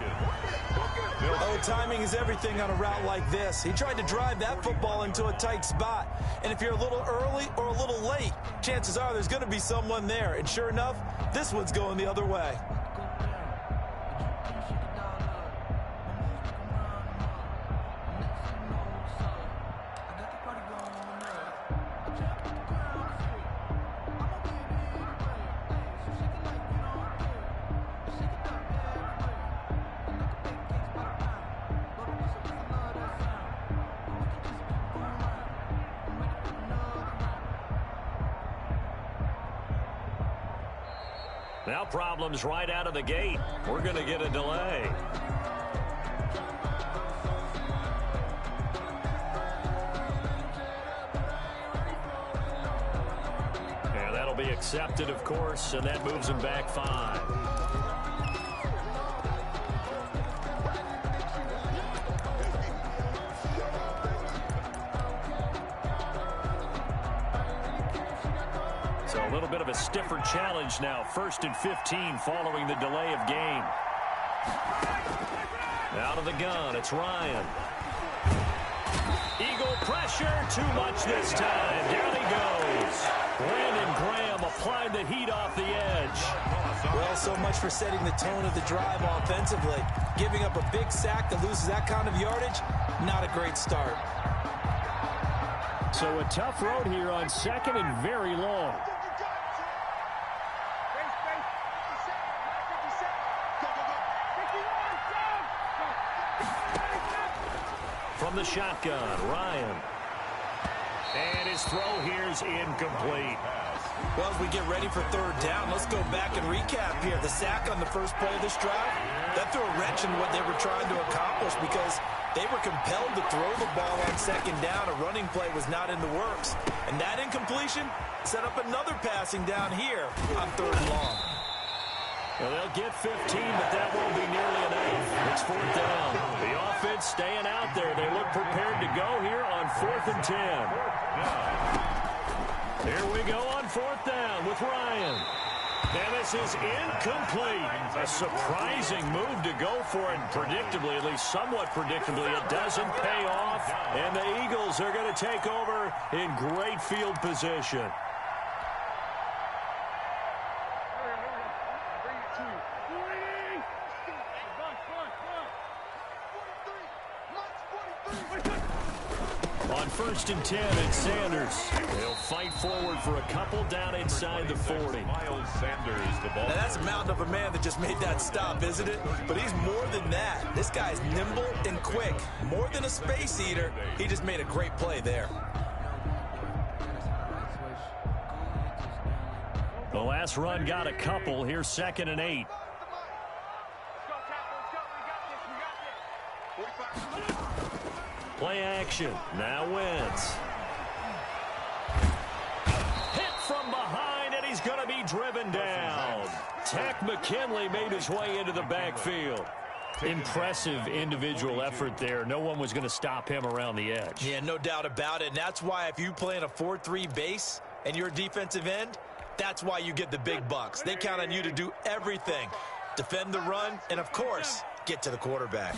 Oh, timing is everything on a route like this. He tried to drive that football into a tight spot. And if you're a little early or a little late, chances are there's going to be someone there. And sure enough, this one's going the other way. Now problems right out of the gate. We're going to get a delay. And that'll be accepted, of course, and that moves him back 5. So a little bit of a stiffer challenge now. 1st and 15 following the delay of game. Out of the gun, it's Ryan. Eagle pressure, too much this time. Down he goes. Brandon Graham applied the heat off the edge. Well, so much for setting the tone of the drive offensively. Giving up a big sack that loses that kind of yardage, not a great start. So a tough road here on 2nd and very long. From the shotgun, Ryan. And his throw here is incomplete. Well, as we get ready for 3rd down, let's go back and recap here. The sack on the first play of this drive, that threw a wrench in what they were trying to accomplish because they were compelled to throw the ball on 2nd down. A running play was not in the works. And that incompletion set up another passing down here on 3rd and long. Well, they'll get 15, but that won't be nearly enough. It's 4th down. The offense staying out there. They look prepared to go here on 4th and 10. Here we go on 4th down with Ryan. And this is incomplete. A surprising move to go for it. Predictably, at least somewhat predictably, it doesn't pay off. And the Eagles are going to take over in great field position. On 1st and 10, it's Sanders. They'll fight forward for a couple down inside the 40. Miles Sanders, the ball. Now, that's a mountain of a man that just made that stop, isn't it? But he's more than that. This guy's nimble and quick. More than a space eater. He just made a great play there. The last run got a couple. Here's 2nd and 8. Play action. Now Wentz. Hit from behind, and he's going to be driven down. Tack McKinley made his way into the backfield. Impressive individual effort there. No one was going to stop him around the edge. Yeah, no doubt about it. And that's why if you play in a 4-3 base and you're a defensive end, that's why you get the big bucks. They count on you to do everything. Defend the run, and, of course, get to the quarterback.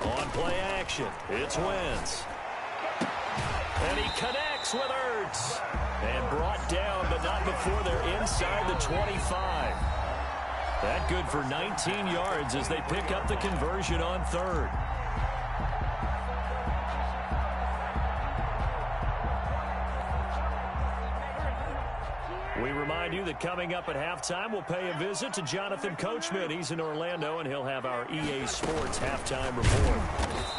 On play action, it's Wentz. And he connects with Ertz. And brought down, but not before they're inside the 25. That good for 19 yards as they pick up the conversion on 3rd. We remind you that coming up at halftime, we'll pay a visit to Jonathan Coachman. He's in Orlando, and he'll have our EA Sports halftime report.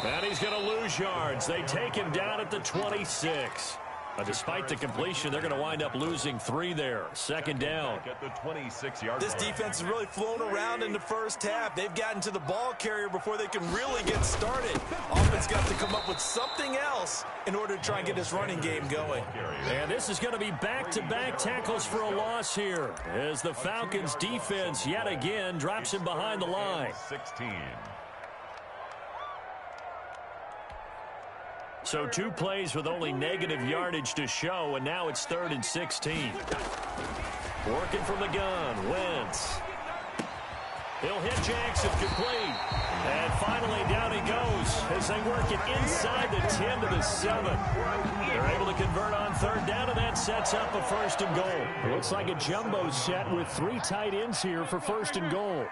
And he's going to lose yards. They take him down at the 26. Despite the completion, they're going to wind up losing 3 there. 2nd down. At the 26-yard This defense has really flown around in the first half. They've gotten to the ball carrier before they can really get started. Offense got to come up with something else in order to try and get this running game going. And this is going to be back-to-back tackles for a loss here as the Falcons defense yet again drops him behind the line. 16. So 2 plays with only negative yardage to show, and now it's 3rd and 16. Working from the gun, Wentz. He'll hit Jackson complete. And finally down he goes as they work it inside the 10 to the 7. They're able to convert on 3rd down, and that sets up a 1st and goal. Looks like a jumbo set with 3 tight ends here for 1st and goal.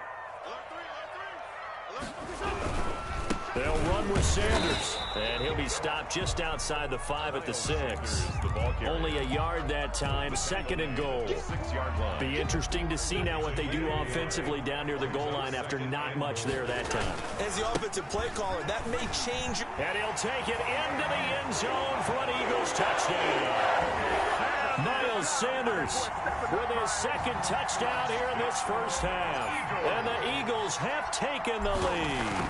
They'll run with Sanders, and he'll be stopped just outside the 5 at the 6. Only a yard that time, 2nd and goal. Be interesting to see now what they do offensively down near the goal line after not much there that time. As the offensive play caller, that may change. And he'll take it into the end zone for an Eagles touchdown. Miles Sanders with his 2nd touchdown here in this first half. And the Eagles have taken the lead.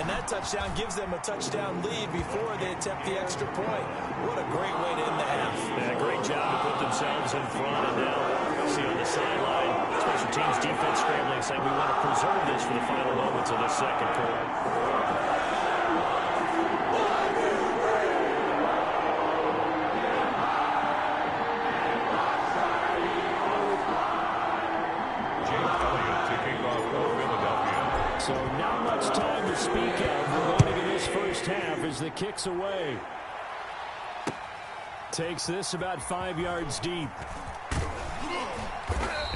And that touchdown gives them a touchdown lead before they attempt the extra point. What a great way to end the half. Yeah, great job to put themselves in front. And now, see on the sideline, special teams defense scrambling, saying we want to preserve this for the final moments of the second quarter. So not much time to speak of remaining in this first half as the kick's away. Takes this about 5 yards deep.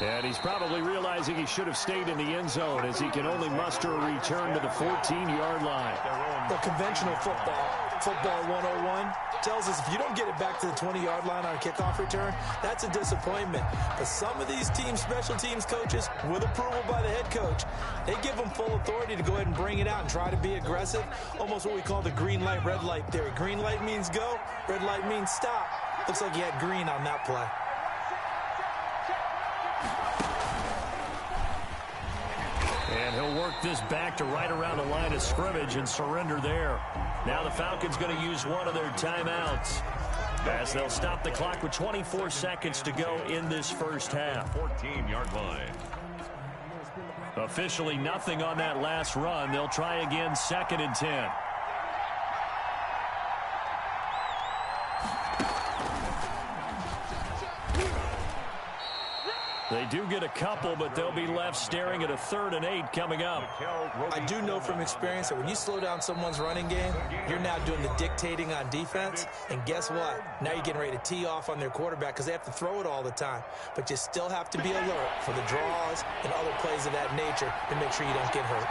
And he's probably realizing he should have stayed in the end zone as he can only muster a return to the 14-yard line. The conventional football 101, tells us if you don't get it back to the 20-yard line on a kickoff return, that's a disappointment. But some of these team special teams coaches, with approval by the head coach, they give them full authority to go ahead and bring it out and try to be aggressive. Almost what we call the green light, red light theory. Green light means go, red light means stop. Looks like he had green on that play. And he'll work this back to right around the line of scrimmage and surrender there. Now the Falcons going to use one of their timeouts as they'll stop the clock with 24 seconds to go in this first half. 14-yard line. Officially nothing on that last run. They'll try again, 2nd and 10. They do get a couple, but they'll be left staring at a 3rd and 8 coming up. I do know from experience that when you slow down someone's running game, you're now doing the dictating on defense. And guess what? Now you're getting ready to tee off on their quarterback because they have to throw it all the time. But you still have to be alert for the draws and other plays of that nature to make sure you don't get hurt.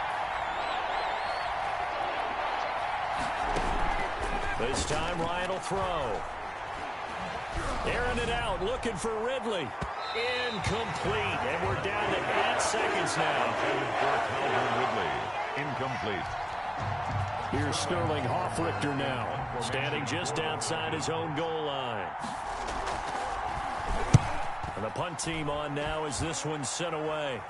This time Ryan will throw. Airing it out, looking for Ridley. Incomplete, and we're down to 8 seconds now. Ridley, incomplete. Here's Sterling Hoffrichter now, standing just outside his own goal line. And the punt team on now as this one's sent away.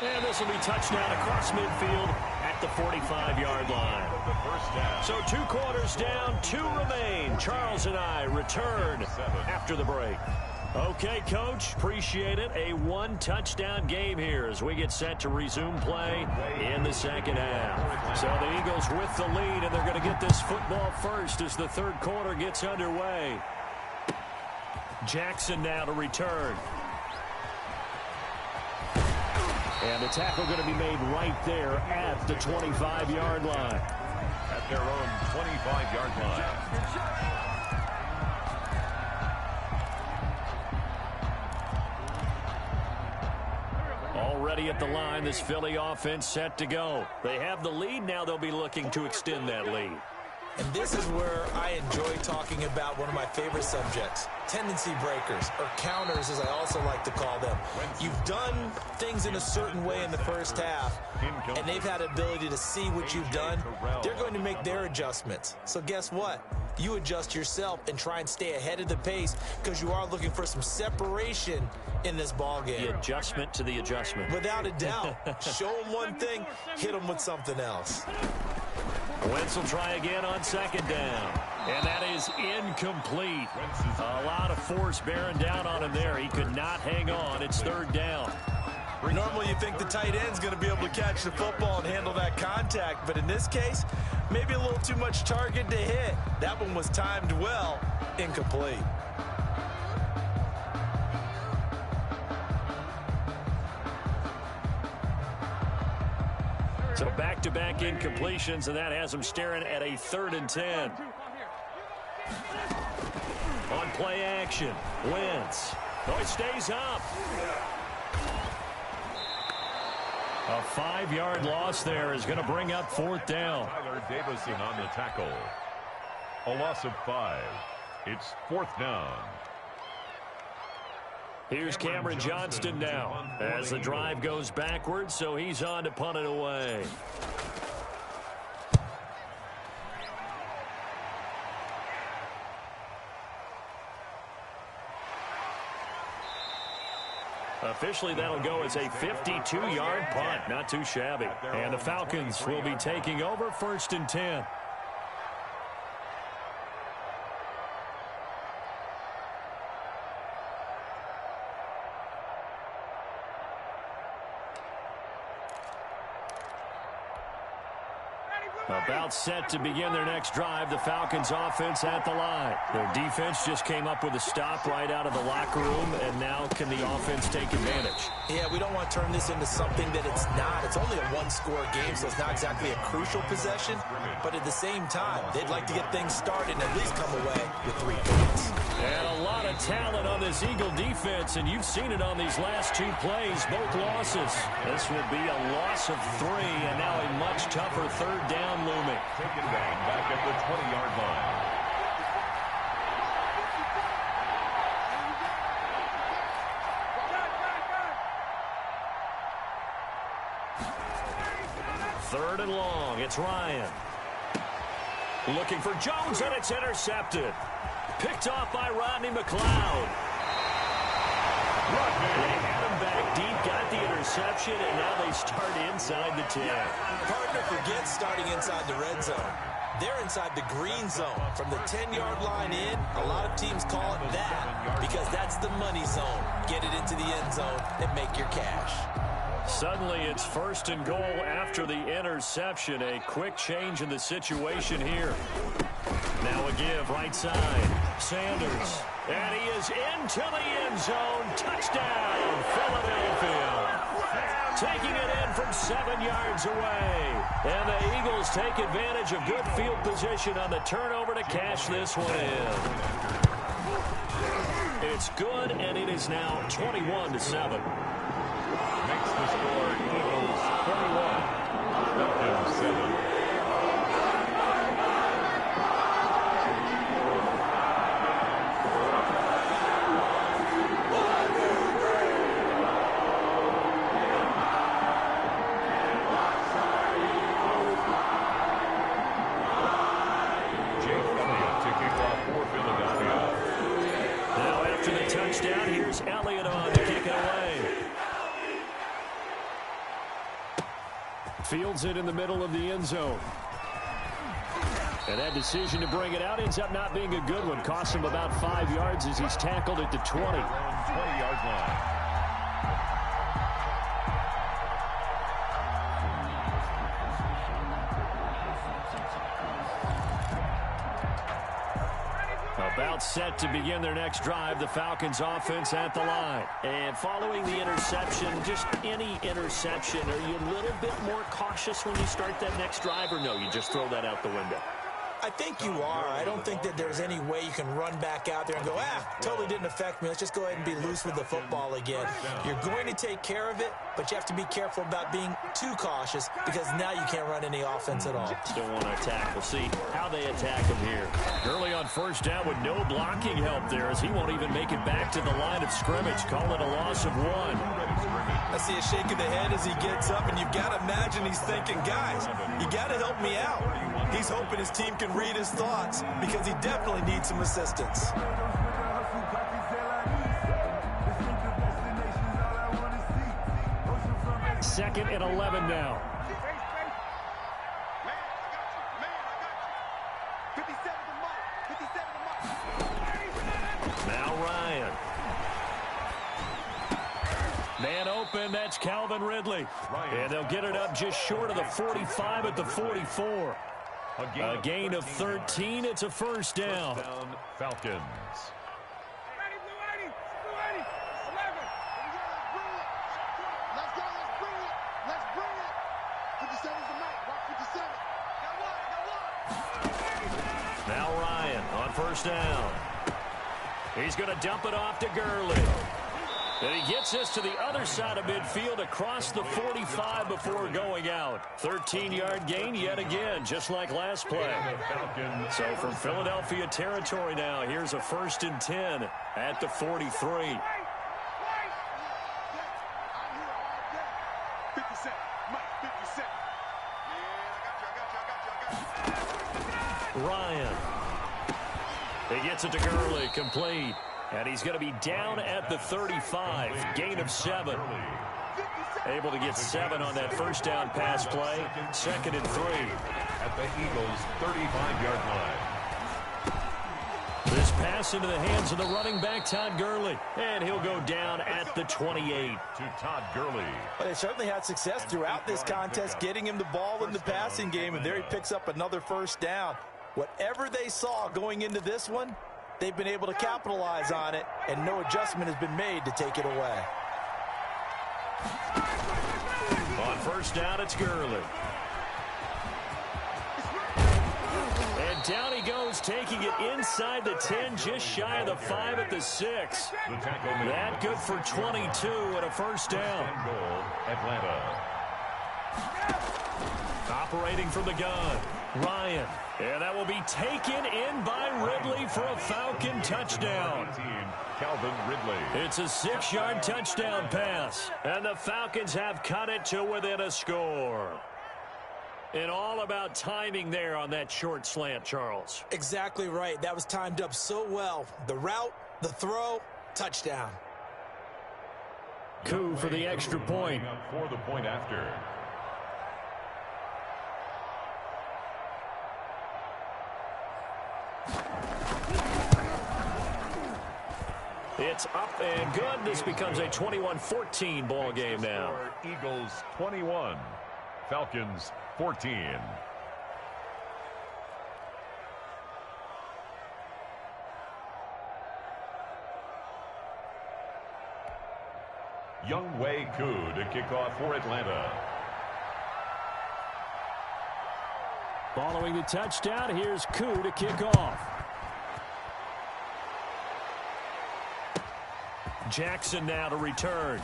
And this will be touchdown across midfield at the 45-yard line. So 2 quarters down, 2 remain. Charles and I return after the break. Okay, Coach, appreciate it. A 1-touchdown game here as we get set to resume play in the second half. So the Eagles with the lead, and they're going to get this football first as the 3rd quarter gets underway. Jackson now to return. And the tackle going to be made right there at the 25-yard line. At their own 25-yard line. Already at the line, this Philly offense set to go. They have the lead. Now they'll be looking to extend that lead. And this is where I enjoy talking about one of my favorite subjects, tendency breakers, or counters as I also like to call them. You've done things in a certain way in the first half, and they've had ability to see what you've done. They're going to make their adjustments. So guess what? You adjust yourself and try and stay ahead of the pace because you are looking for some separation in this ball game. The adjustment to the adjustment. Without a doubt. Show them one thing, hit them with something else. Wentz will try again on 2nd down. And that is incomplete. A lot of force bearing down on him there. He could not hang on. It's 3rd down. Normally you think the tight end's going to be able to catch the football and handle that contact, but in this case, maybe a little too much target to hit. That one was timed well, incomplete. So back-to-back incompletions, and that has him staring at a 3rd and 10. On play action, Wentz. Oh, it stays up. A 5-yard loss there is going to bring up 4th down. Tyler Davison on the tackle. A loss of 5. It's 4th down. Here's Cameron Johnston now as the drive goes backwards, so he's on to punt it away. Officially, that'll go as a 52-yard punt. Not too shabby. And the Falcons will be taking over 1st and 10. About set to begin their next drive. The Falcons offense at the line. Their defense just came up with a stop right out of the locker room, and now can the offense take advantage? Yeah, we don't want to turn this into something that it's not. It's only a one-score game, so it's not exactly a crucial possession. But at the same time, they'd like to get things started and at least come away with 3 points. And a lot of talent on this Eagle defense, and you've seen it on these last 2 plays, both losses. This will be a loss of 3, and now a much tougher 3rd down looming. Taken down back at the 20-yard line. Third and long. It's Ryan. Looking for Jones, and it's intercepted. Picked off by Rodney McLeod. They had him back deep, got the interception, and now they start inside the 10. Hard to forget starting inside the red zone. They're inside the green zone. From the 10-yard line in, a lot of teams call it that because that's the money zone. Get it into the end zone and make your cash. Suddenly, it's 1st and goal after the interception. A quick change in the situation here. Now a give, right side. Sanders. And he is into the end zone. Touchdown, Philadelphia. Taking it in from 7 yards away. And the Eagles take advantage of good field position on the turnover to cash this one in. It's good, and it is now 21-7. Makes the score Eagles 21, Falcons 7. Elliott on to kick it away. Fields it in the middle of the end zone. And that decision to bring it out ends up not being a good one. Costs him about 5 yards as he's tackled at the 20. 20-yard line. About set to begin their next drive, the Falcons offense at the line. And following the interception, just any interception, are you a little bit more cautious when you start that next drive, or no, you just throw that out the window? I think you are. I don't think that there's any way you can run back out there and go, totally didn't affect me. Let's just go ahead and be loose with the football again. You're going to take care of it, but you have to be careful about being too cautious because now you can't run any offense at all. Still want to attack. We'll see how they attack him here. Early on 1st down with no blocking help there as he won't even make it back to the line of scrimmage. Call it a loss of 1. I see a shake of the head as he gets up, and you've got to imagine he's thinking, guys, you got to help me out. He's hoping his team can read his thoughts because he definitely needs some assistance. Second and 11 now. Now Ryan. Man open, that's Calvin Ridley. And they'll get it up just short of the 45 at the 44. A gain of 13. It's a 1st down. Falcons. Now Ryan on 1st down. He's going to dump it off to Gurley. And he gets us to the other side of midfield across the 45 before going out. 13-yard gain yet again, just like last play. So from Philadelphia territory now, here's a 1st and 10 at the 43. Ryan. He gets it to Gurley, complete. And he's going to be down at the 35, gain of 7. Able to get 7 on that first down pass play, 2nd and 3. At the Eagles' 35-yard line. This pass into the hands of the running back, Todd Gurley. And he'll go down at the 28. To Todd Gurley. But they certainly had success throughout this contest, getting him the ball in the passing game, and there he picks up another first down. Whatever they saw going into this one, they've been able to capitalize on it, and no adjustment has been made to take it away. On first down, it's Gurley. And down he goes, taking it inside the 10, just shy of the 5 at the 6. That good for 22 and a first down. Goal, Atlanta. Operating from the gun, Ryan. And that will be taken in by Ridley for a Falcon touchdown. Calvin Ridley. It's a 6-yard touchdown pass. And the Falcons have cut it to within a score. And all about timing there on that short slant, Charles. Exactly right. That was timed up so well. The route, the throw, touchdown. Coup for the extra point. For the point after. It's up and good. This becomes a 21-14 ball game now. Eagles 21, Falcons 14. Younghoe Koo to kick off for Atlanta. Following the touchdown, here's Koo to kick off. Jackson now to return.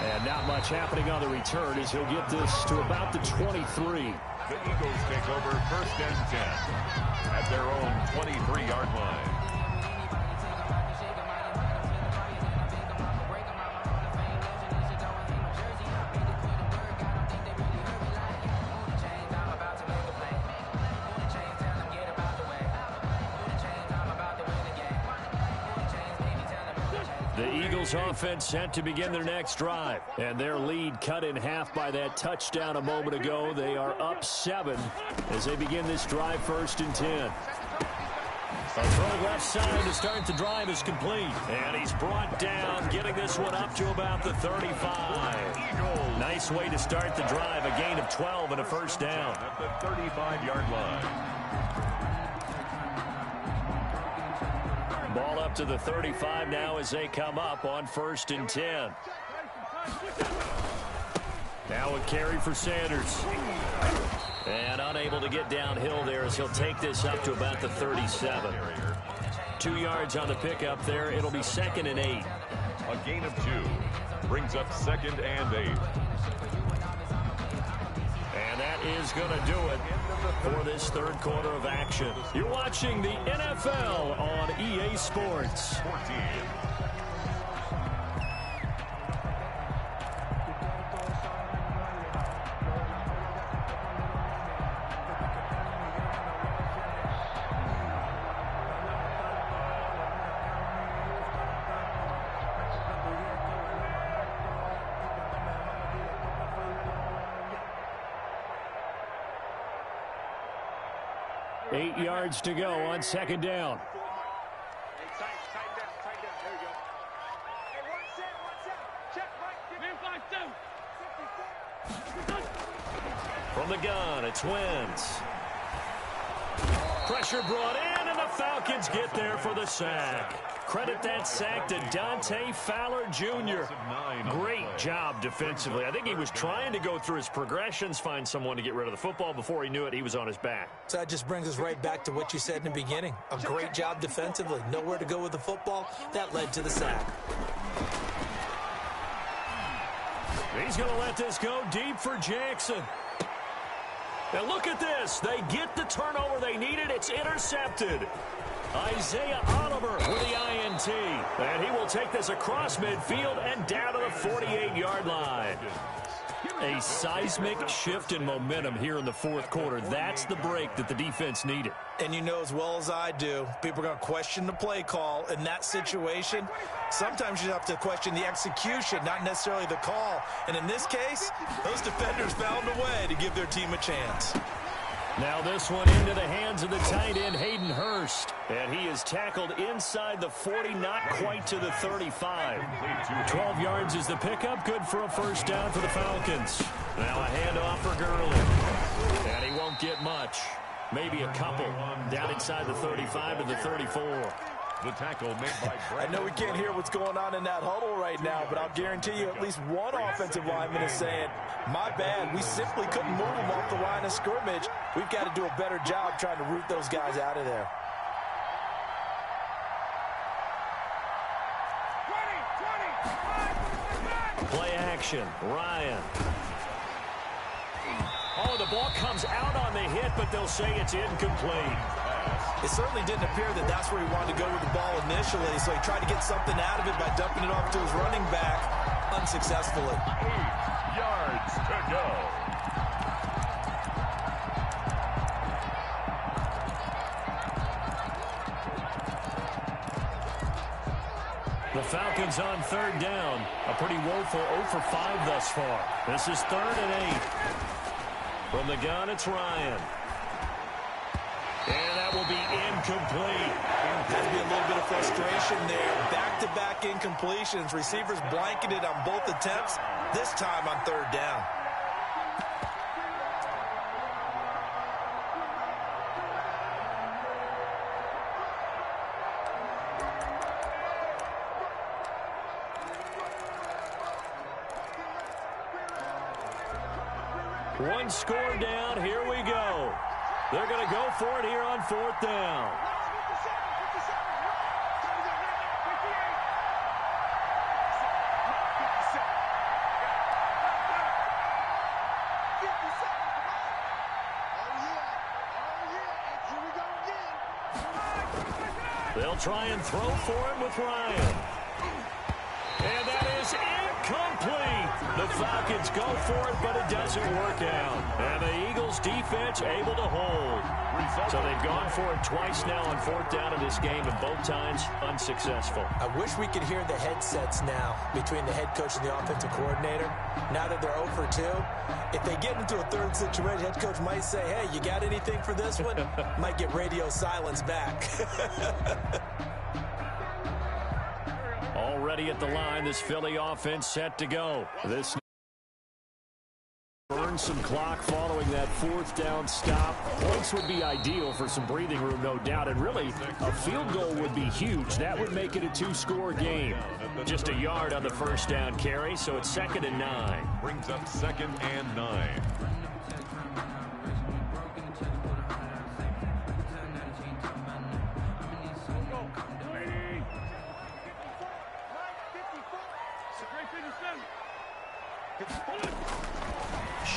And not much happening on the return as he'll get this to about the 23. The Eagles take over 1st and 10 at their own 23-yard line. Offense set to begin their next drive, and their lead cut in half by that touchdown a moment ago. They are up 7 as they begin this drive, 1st and 10. A throw left side to start the drive is complete, and he's brought down, getting this one up to about the 35. Nice way to start the drive, a gain of 12 and a first down. At the 35-yard line. Ball up to the 35 now as they come up on 1st and 10. Now a carry for Sanders. And unable to get downhill there as he'll take this up to about the 37. 2 yards on the pickup there. It'll be 2nd and 8. A gain of 2 brings up 2nd and 8. And that is going to do it for this 3rd quarter of action. You're watching the NFL on EA Sports. 14. Eight yards to go on 2nd down. From the gun, it's Wentz. Pressure brought in, and the Falcons get there for the sack. Credit that sack to Dante Fowler Jr. Great job defensively. I think he was trying to go through his progressions, find someone to get rid of the football. Before he knew it, he was on his back. So that just brings us right back to what you said in the beginning. A great job defensively. Nowhere to go with the football. That led to the sack. He's going to let this go deep for Jackson. And look at this. They get the turnover they needed. It's intercepted. Isaiah Oliver with the INT. And he will take this across midfield and down to the 48-yard line. A seismic shift in momentum here in the fourth quarter. That's the break that the defense needed. And you know as well as I do, people are going to question the play call in that situation. Sometimes you have to question the execution, not necessarily the call. And in this case, those defenders found a way to give their team a chance. Now this one into the hands of the tight end, Hayden Hurst. And he is tackled inside the 40, not quite to the 35. 12 yards is the pickup. Good for a first down for the Falcons. Now a handoff for Gurley. And he won't get much. Maybe a couple down inside the 35 to the 34. The tackle made by I know we can't hear what's going on in that huddle right now, but I'll guarantee you at least one offensive lineman is saying, my bad, we simply couldn't move them off the line of scrimmage. We've got to do a better job trying to root those guys out of there. 20. Play action, Ryan. Oh, the ball comes out on the hit, but they'll say it's incomplete. It certainly didn't appear that that's where he wanted to go with the ball initially, so he tried to get something out of it by dumping it off to his running back unsuccessfully. 8 yards to go. The Falcons on third down. A pretty woeful 0 for 5 thus far. This is 3rd and 8. From the gun, it's Ryan. And that will be incomplete. There'll be a little bit of frustration there. Back-to-back incompletions. Receivers blanketed on both attempts, this time on third down. One score down. Here we go. They're going to go for it here on 4th down. They'll try and throw for him with Ryan. And that is incomplete. The Falcons go for it, but it doesn't work out. And the Eagles defense able to hold. So they've gone for it twice now on 4th down in this game, and both times unsuccessful. I wish we could hear the headsets now between the head coach and the offensive coordinator. Now that they're 0 for 2, if they get into a third situation, head coach might say, hey, you got anything for this one? Might get radio silence back. Already at the line, this Philly offense set to go. This burn some clock following that 4th down stop. Points would be ideal for some breathing room, no doubt. And really, a field goal would be huge. That would make it a 2-score game. Just a yard on the first down carry, so it's 2nd and 9. Brings up 2nd and 9.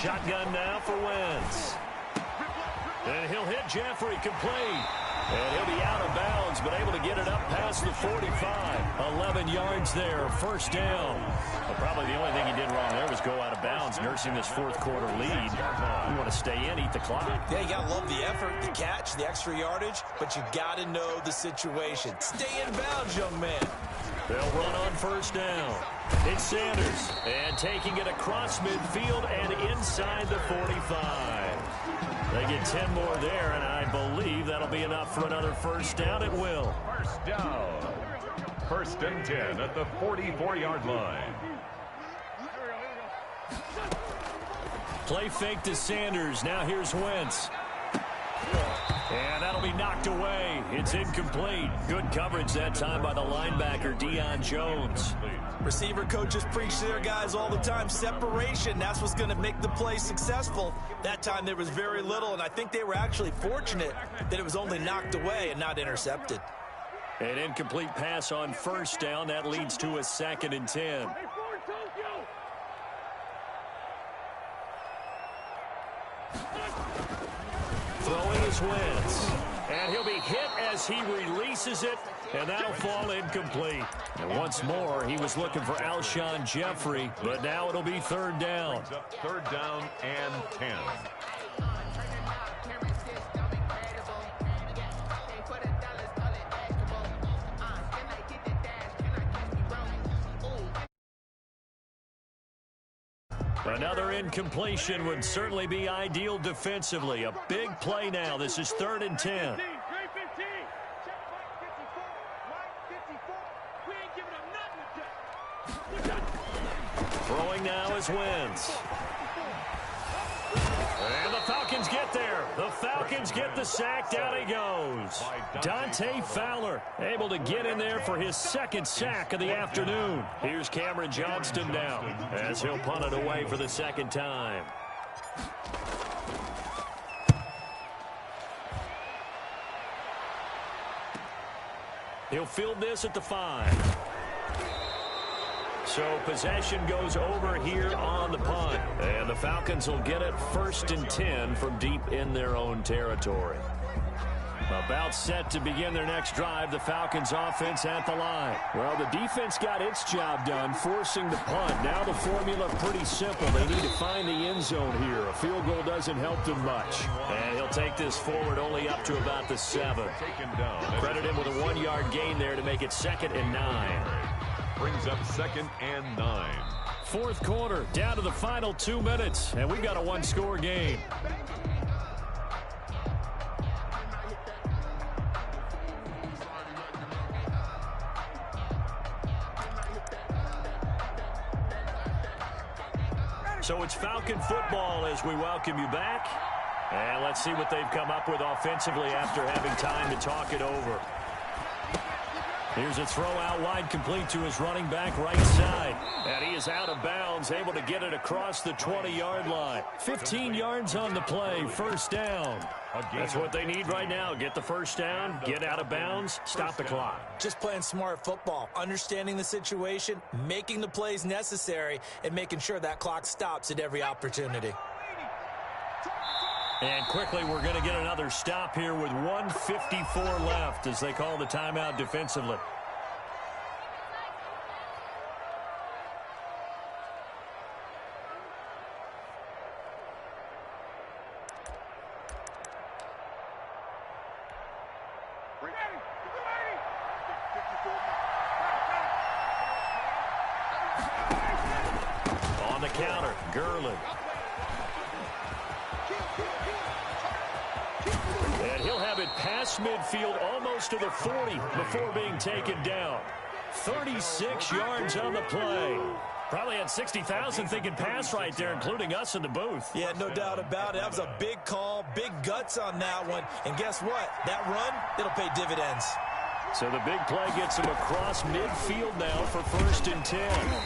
Shotgun now for Wentz. And he'll hit Jeffrey complete. And he'll be out of bounds, but able to get it up past the 45. 11 yards there, first down. Well, probably the only thing he did wrong there was go out of bounds, nursing this 4th quarter lead. You want to stay in, eat the clock. Yeah, you got to love the effort, the catch, the extra yardage, but you got to know the situation. Stay in bounds, young man. They'll run on first down. It's Sanders, and taking it across midfield and inside the 45. They get 10 more there, and I believe that'll be enough for another first down. It will. First down. 1st and 10 at the 44-yard line. Play fake to Sanders. Now here's Wentz. And that'll be knocked away. It's incomplete. Good coverage that time by the linebacker, Deion Jones. Receiver coaches preach to their guys all the time. Separation, that's what's going to make the play successful. That time there was very little, and I think they were actually fortunate that it was only knocked away and not intercepted. An incomplete pass on first down. That leads to a 2nd and 10. Throwing is Wentz. And he'll be hit as he releases it And that'll fall incomplete. And once more, he was looking for Alshon Jeffrey, but now it'll be third down. Third down and 10. Another incompletion would certainly be ideal defensively. A big play now. This is 3rd and 10. Throwing now is Wentz. And the Falcons get there. The Falcons get the sack. Down he goes. Dante Fowler able to get in there for his 2nd sack of the afternoon. Here's Cameron Johnston now as he'll punt it away for the 2nd time. He'll field this at the 5. So possession goes over here on the punt. And the Falcons will get it 1st and 10 from deep in their own territory. About set to begin their next drive, the Falcons offense at the line. Well, the defense got its job done, forcing the punt. Now the formula pretty simple. They need to find the end zone here. A field goal doesn't help them much. And he'll take this forward only up to about the 7. Credit him with a 1-yard gain there to make it 2nd and 9. Brings up 2nd and 9. 4th quarter, down to the final 2 minutes, and we've got a 1-score game. So it's Falcon football as we welcome you back. And let's see what they've come up with offensively after having time to talk it over. Here's a throw out wide, complete to his running back right side. And he is out of bounds, able to get it across the 20-yard line. 15 yards on the play, 1st down. That's what they need right now. Get the 1st down, get out of bounds, stop the clock. Just playing smart football, understanding the situation, making the plays necessary, and making sure that clock stops at every opportunity. And quickly, we're going to get another stop here with 1:54 left as they call the timeout defensively. On the counter, Gurley. And he'll have it past midfield almost to the 40 before being taken down. 36 yards on the play. Probably had 60,000 thinking pass right there, including us in the booth. Yeah, no doubt about it. That was a big call, big guts on that one. And guess what? That run, it'll pay dividends. So the big play gets him across midfield now for 1st and 10.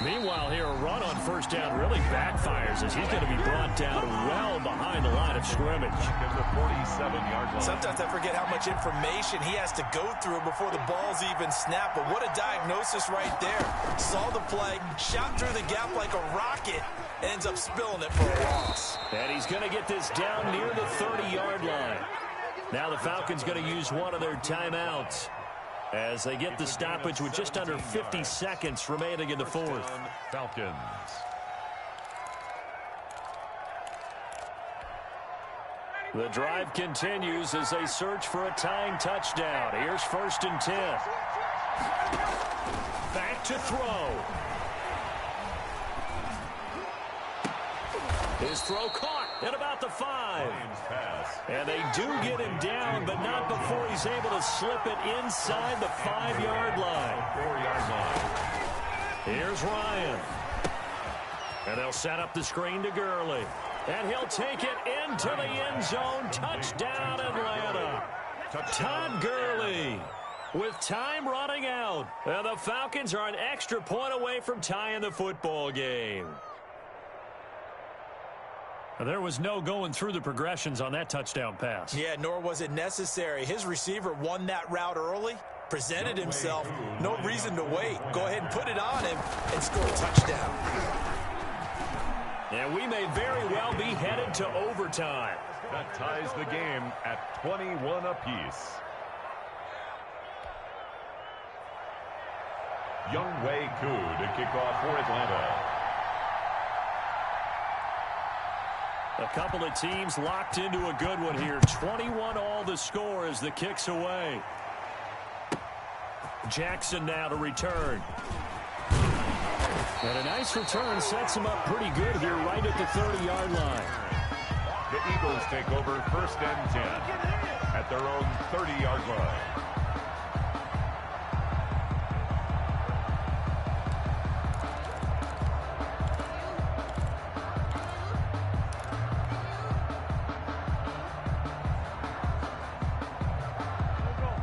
Meanwhile, here a run on 1st down really backfires as he's going to be brought down well behind the line of scrimmage. The 47-yard line. Sometimes I forget how much information he has to go through before the ball's even snapped. But what a diagnosis right there. Saw the play, shot through the gap like a rocket, ends up spilling it for a loss. And he's going to get this down near the 30-yard line. Now the Falcons going to use one of their timeouts as they get the stoppage with just under 50 seconds remaining in the 4th. Falcons. The drive continues as they search for a tying touchdown. Here's 1st and 10. Back to throw. His throw caught at about the 5. And they do get him down, but not before he's able to slip it inside the 5-yard line. 4-yard line. Here's Ryan. And they'll set up the screen to Gurley. And he'll take it into the end zone. Touchdown, Atlanta. Todd Gurley with time running out. And the Falcons are an extra point away from tying the football game. There was no going through the progressions on that touchdown pass. Yeah, nor was it necessary. His receiver won that route early, presented himself. No reason to wait. Go ahead and put it on him and score a touchdown. And we may very well be headed to overtime. That ties the game at 21 apiece. Younghoe Koo to kick off for Atlanta. A couple of teams locked into a good one here. 21 all the score as the kick's away. Jackson now to return. And a nice return sets him up pretty good here right at the 30-yard line. The Eagles take over 1st and 10 at their own 30-yard line.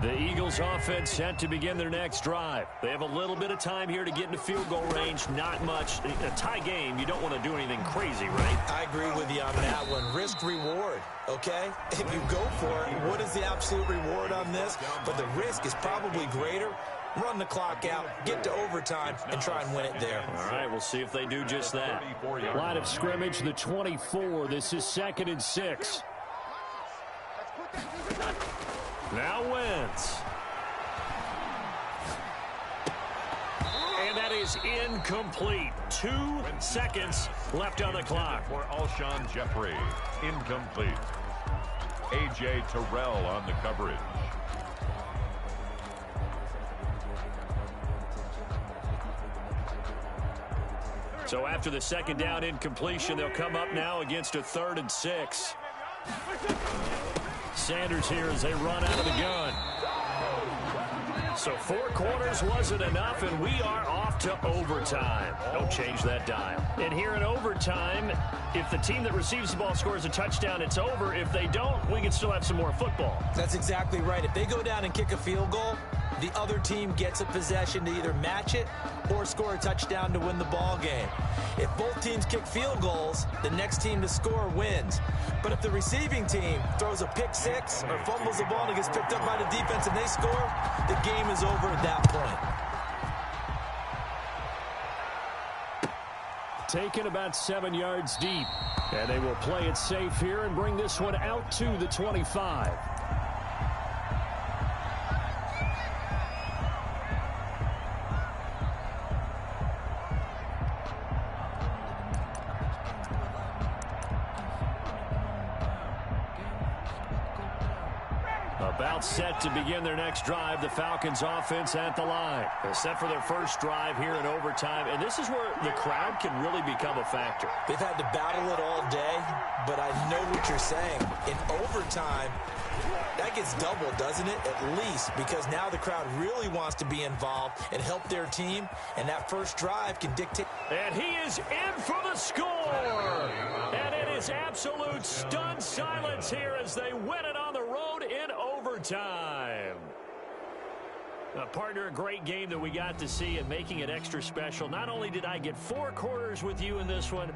The Eagles offense set to begin their next drive. They have a little bit of time here to get into field goal range. Not much. A tie game, you don't want to do anything crazy, right? I agree with you on that one. Risk reward, okay? If you go for it, what is the absolute reward on this? But the risk is probably greater. Run the clock out, get to overtime, and try and win it there. All right, we'll see if they do just that. Line of scrimmage, the 24. This is 2nd and 6. Now Wentz. And that is incomplete. 2 seconds left on the clock. For Alshon Jeffrey, incomplete. A.J. Terrell on the coverage. So after the 2nd down incompletion, they'll come up now against a 3rd and 6. Sanders here as they run out of the gun. So 4 quarters wasn't enough, and we are off to overtime. Don't change that dial. And here in overtime, if the team that receives the ball scores a touchdown, it's over. If they don't, we can still have some more football. That's exactly right. If they go down and kick a field goal, the other team gets a possession to either match it or score a touchdown to win the ball game. If both teams kick field goals, the next team to score wins. But if the receiving team throws a pick six or fumbles the ball and it gets picked up by the defense and they score, the game is over at that point. Taken about 7 yards deep. And they will play it safe here and bring this one out to the 25. About set to begin their next drive. The Falcons offense at the line. They're set for their first drive here in overtime. And this is where the crowd can really become a factor. They've had to battle it all day, but I know what you're saying. In overtime, that gets doubled, doesn't it? At least, because now the crowd really wants to be involved and help their team. And that first drive can dictate. And he is in for the score. And it is absolute stunned silence here as they win it on the road in overtime. Partner, a great game that we got to see and making it extra special. Not only did I get 4 quarters with you in this one,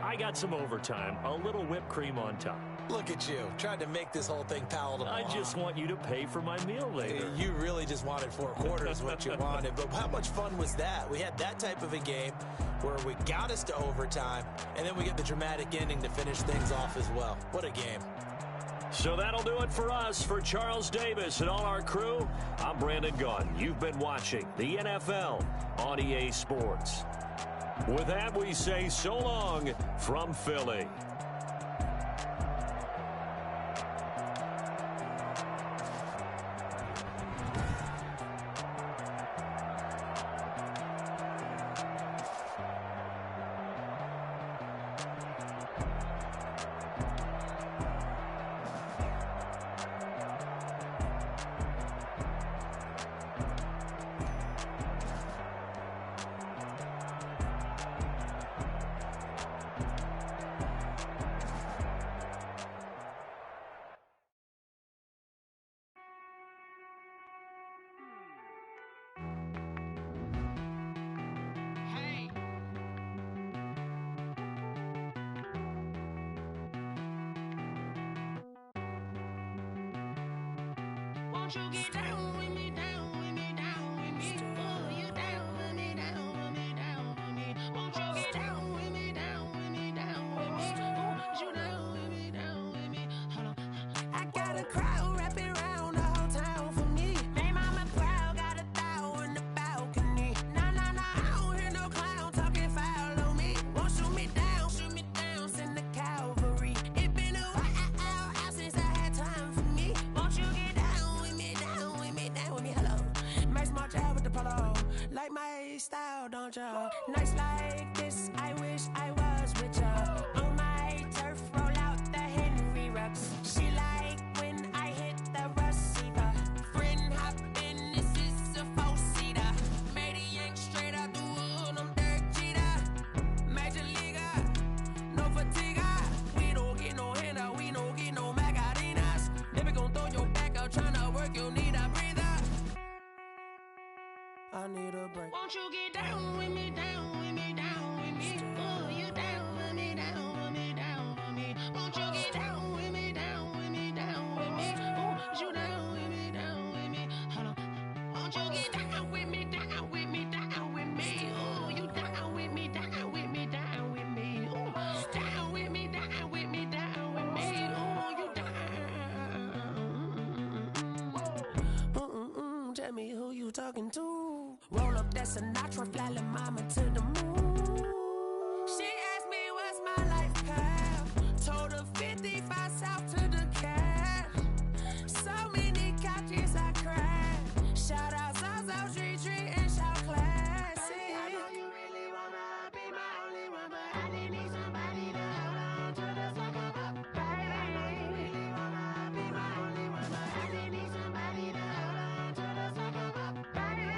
I got some overtime, a little whipped cream on top. Look at you, trying to make this whole thing palatable. I just want you to pay for my meal later. You really just wanted 4 quarters, what you wanted. But how much fun was that? We had that type of a game where we got us to overtime, and then we get the dramatic ending to finish things off as well. What a game. So that'll do it for us. For Charles Davis and all our crew, I'm Brandon Gaudin. You've been watching the NFL on EA Sports. With that, we say so long from Philly. Won't you get down with me, down with me, down with me? Oh, you down with me, down with me, down with me. Won't you get down with me, down with me, down with me? Oh, you down with me, down with me? Hold on. I got a crowd wrapping around the whole town for me. Hey, mama proud, got a thou in the balcony. Nah, don't ya? Nights like this, I wish I was with ya. On my turf, roll out the Henry Rux. She like when I hit the receiver. Friend hop in, this is a four-seater. Made a yank straight out the wood, I'm Derek Jeter. Major leaguer, no fatigue. We don't get no handout, we don't get no Macarinas. Never gon' throw your back out, tryna work, you need a breather. I need a break. Won't you get down with me, down with me, down with me? Oh, you down with me, down with me, down with me. Won't you get down with me, down with me, down with me? Oh, you down with me, down with me. Hold on. Won't you get down with me, down with me, down with me? Oh, you down with me, down with me, down with me. Oh, down with me, down with me, down with me. Oh, you down. Tell me who you talking to. Roll up that Sinatra, fly la mama to the moon. She asked me what's my life path. Told her 55 south to the cash. So many couches I crashed. Shout out South Street and shout classy. I know you really wanna be my only one, but I didn't need somebody to hold on to the sucker up, baby. I know you really wanna be my only one, but I didn't need somebody to hold on to the sucker up, baby.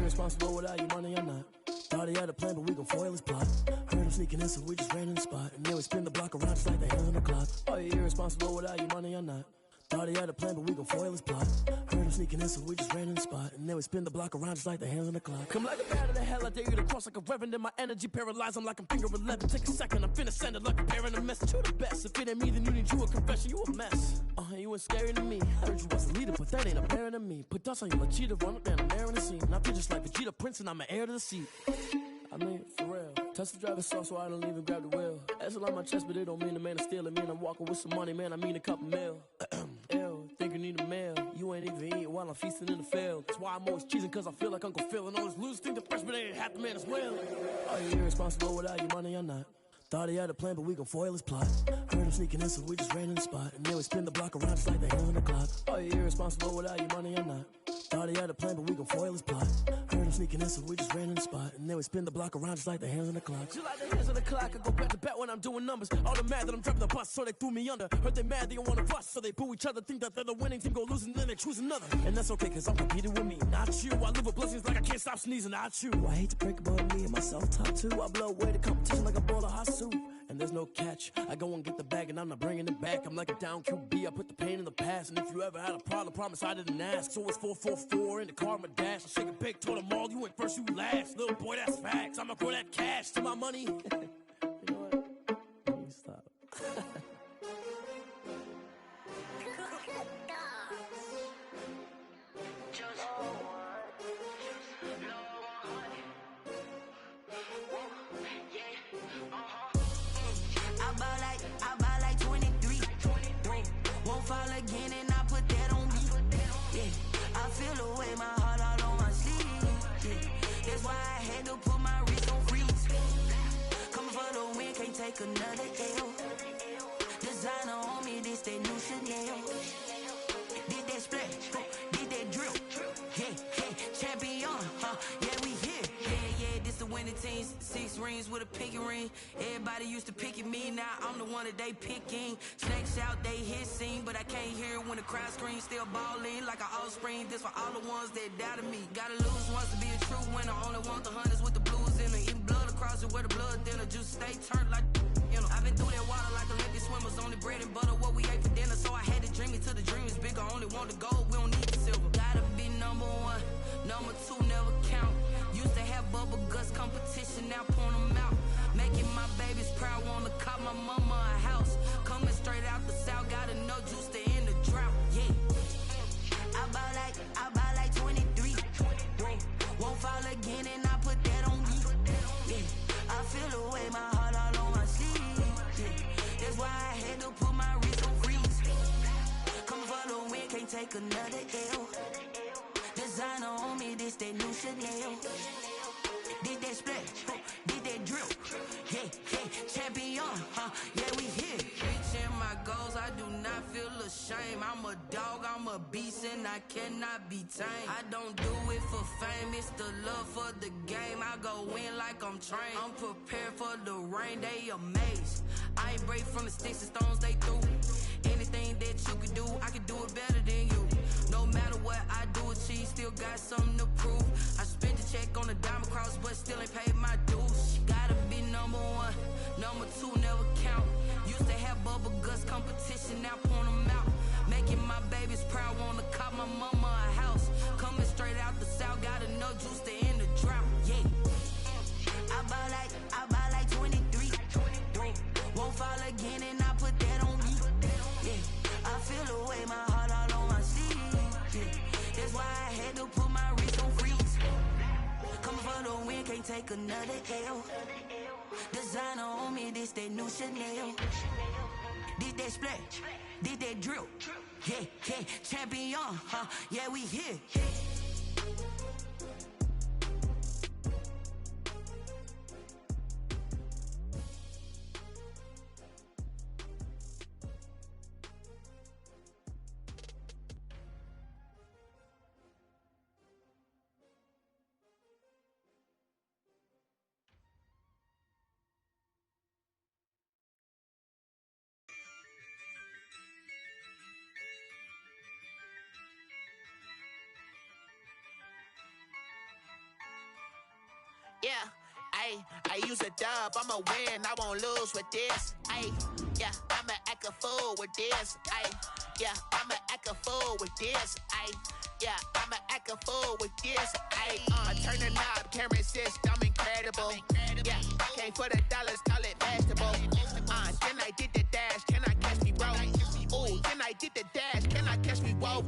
Responsible without your money or not. Thought he had a plan, but we gon' foil his plot. Heard him sneaking in, so we just ran in the spot. And then we spin the block around just like the hands on the clock. Are you irresponsible without your money or not? Thought he had a plan, but we gon' foil his plot. Heard him sneaking in, so we just ran in the spot. And then we spin the block around just like the hands on the clock. Come like a bat of the hell, I dare you to cross like a reverend. In my energy paralyzed, I'm like I'm finger 11. Take a second, I'm finna send it like a parent a message. You the best, if it ain't me, then you need you a confession. You a mess, you ain't scary to me. Heard you was a leader, but that ain't apparent to me. Put dust on you like cheetah, run up down the air in the scene. Now feel just like Vegeta Prince, and I'm an heir to the seat. I mean, for real. Touch the driver's soft, so I don't even grab the wheel. That's on my chest, but it don't mean the man is stealing. Mean I'm walking with some money, man, I mean a couple mil. Ew, think you need a meal. You ain't even eating while I'm feasting in the field. That's why I'm always cheesing, cause I feel like Uncle Phil. And all this loose think the freshman ain't half the man as well. Are you irresponsible without your money or not? Thought he had a plan, but we gon' foil his plot. Heard him sneaking in, so we just ran in the spot. And then we spin the block around just like the hands on the clock. Are you irresponsible without your money or not? Thought he had a plan, but we gon' foil his plot. Heard him sneaking in, so we just ran in the spot. And then we spin the block around just like the hands on the clock. Just like the hands on the clock, I go back to back when I'm doing numbers. All the mad that I'm dropping the bus, so they threw me under. Heard they mad, they don't wanna bust, so they boo each other. Think that they're the winning team, go losing, then they choose another. And that's okay, cause I'm competing with me, not you. I live with blessings like I can't stop sneezing, not you. I hate to break about me and my self-talk too. I blow away the competition like a bowl of hot soup. And there's no catch. I go and get the bag and I'm not bringing it back. I'm like a down QB, I put the pain in the past. And if you ever had a problem, promise I didn't ask. So it's 444 in the car, my dash. I shake a big, told them all, you went first, you last. Little boy, that's facts. I'ma grow that cash to my money. You know what? Let me stop. I again and I put that on me. Yeah, I feel the way my heart all on my sleeve. Yeah, that's why I had to put my wrist on freeze. Coming for the win, can't take another L. Designer on me, this that new Chanel. Did that splash, did that drill. Yeah, yeah, champion, yeah, we here. Yeah, this the winning team. 6 rings with a pinky ring. Everybody used to pick at me, now I'm the one that they picking. Snakes out, they hit scene, but I can't hear it when the crowd screams. Still balling like an offspring. This for all the ones that doubted me. Gotta lose once to be a true winner. Only want the hunters with the blues in it. Eating blood across it where the blood thinner. Juice stay turned like, you know. I've been through that water like Olympic swimmers. Only bread and butter, what we ate for dinner. So I had to dream it till the dream is bigger. Only want the gold, we don't need the silver. Gotta be number 1, number 2 never count. Used to have bubble guts competition, now point them out. Making my babies proud, wanna cop my mama a house. Coming straight out the south, gotta know juice to end the drought. Yeah, I buy like 23. Won't fall again and I put that on me. Yeah, I feel the way my heart all on my sleeve. Yeah, that's why I had to put my wrist on freeze. Coming for the win, can't take another L. Designer on me, this that new Chanel. Did that splash, did that drill. Yeah, yeah, champion, yeah, we here. Reaching my goals, I do not feel ashamed. I'm a dog, I'm a beast, and I cannot be tamed. I don't do it for fame, it's the love for the game. I go in like I'm trained. I'm prepared for the rain, they amazed. I ain't break from the sticks and stones they threw. Anything that you could do, I could do it better than you. No matter what I do, achieve, still got something to prove. I spent the check on the diamond cross, but still ain't paid my dues. Gotta be number 1, number 2 never count. Used to have bubble guts competition, now point them out. Making my babies proud, wanna cop my mama a house. Coming straight out the south, gotta know juice to end the drought. Yeah, I buy like 23. Won't fall again and I put that on me. Yeah, I feel the way my heart all on my sleeve. Yeah, that's why I had to put my wrist on freeze. Coming for the win, can't take another L. Designer on me, this that new Chanel. Did that splash, did that drill. Yeah, yeah, champion, yeah, we here. Yeah, I use a dub, I'ma win, I won't lose with this. Yeah, I'ma act a fool with this. Yeah, I'ma act a fool with this. Yeah, I'ma act a fool with this. I turn the knob, can't resist, I'm incredible. Yeah, came for the dollars, call it vegetable. Then I did the dash, can I catch me, bro? Ooh, then I did the dash, can I catch me, whoa?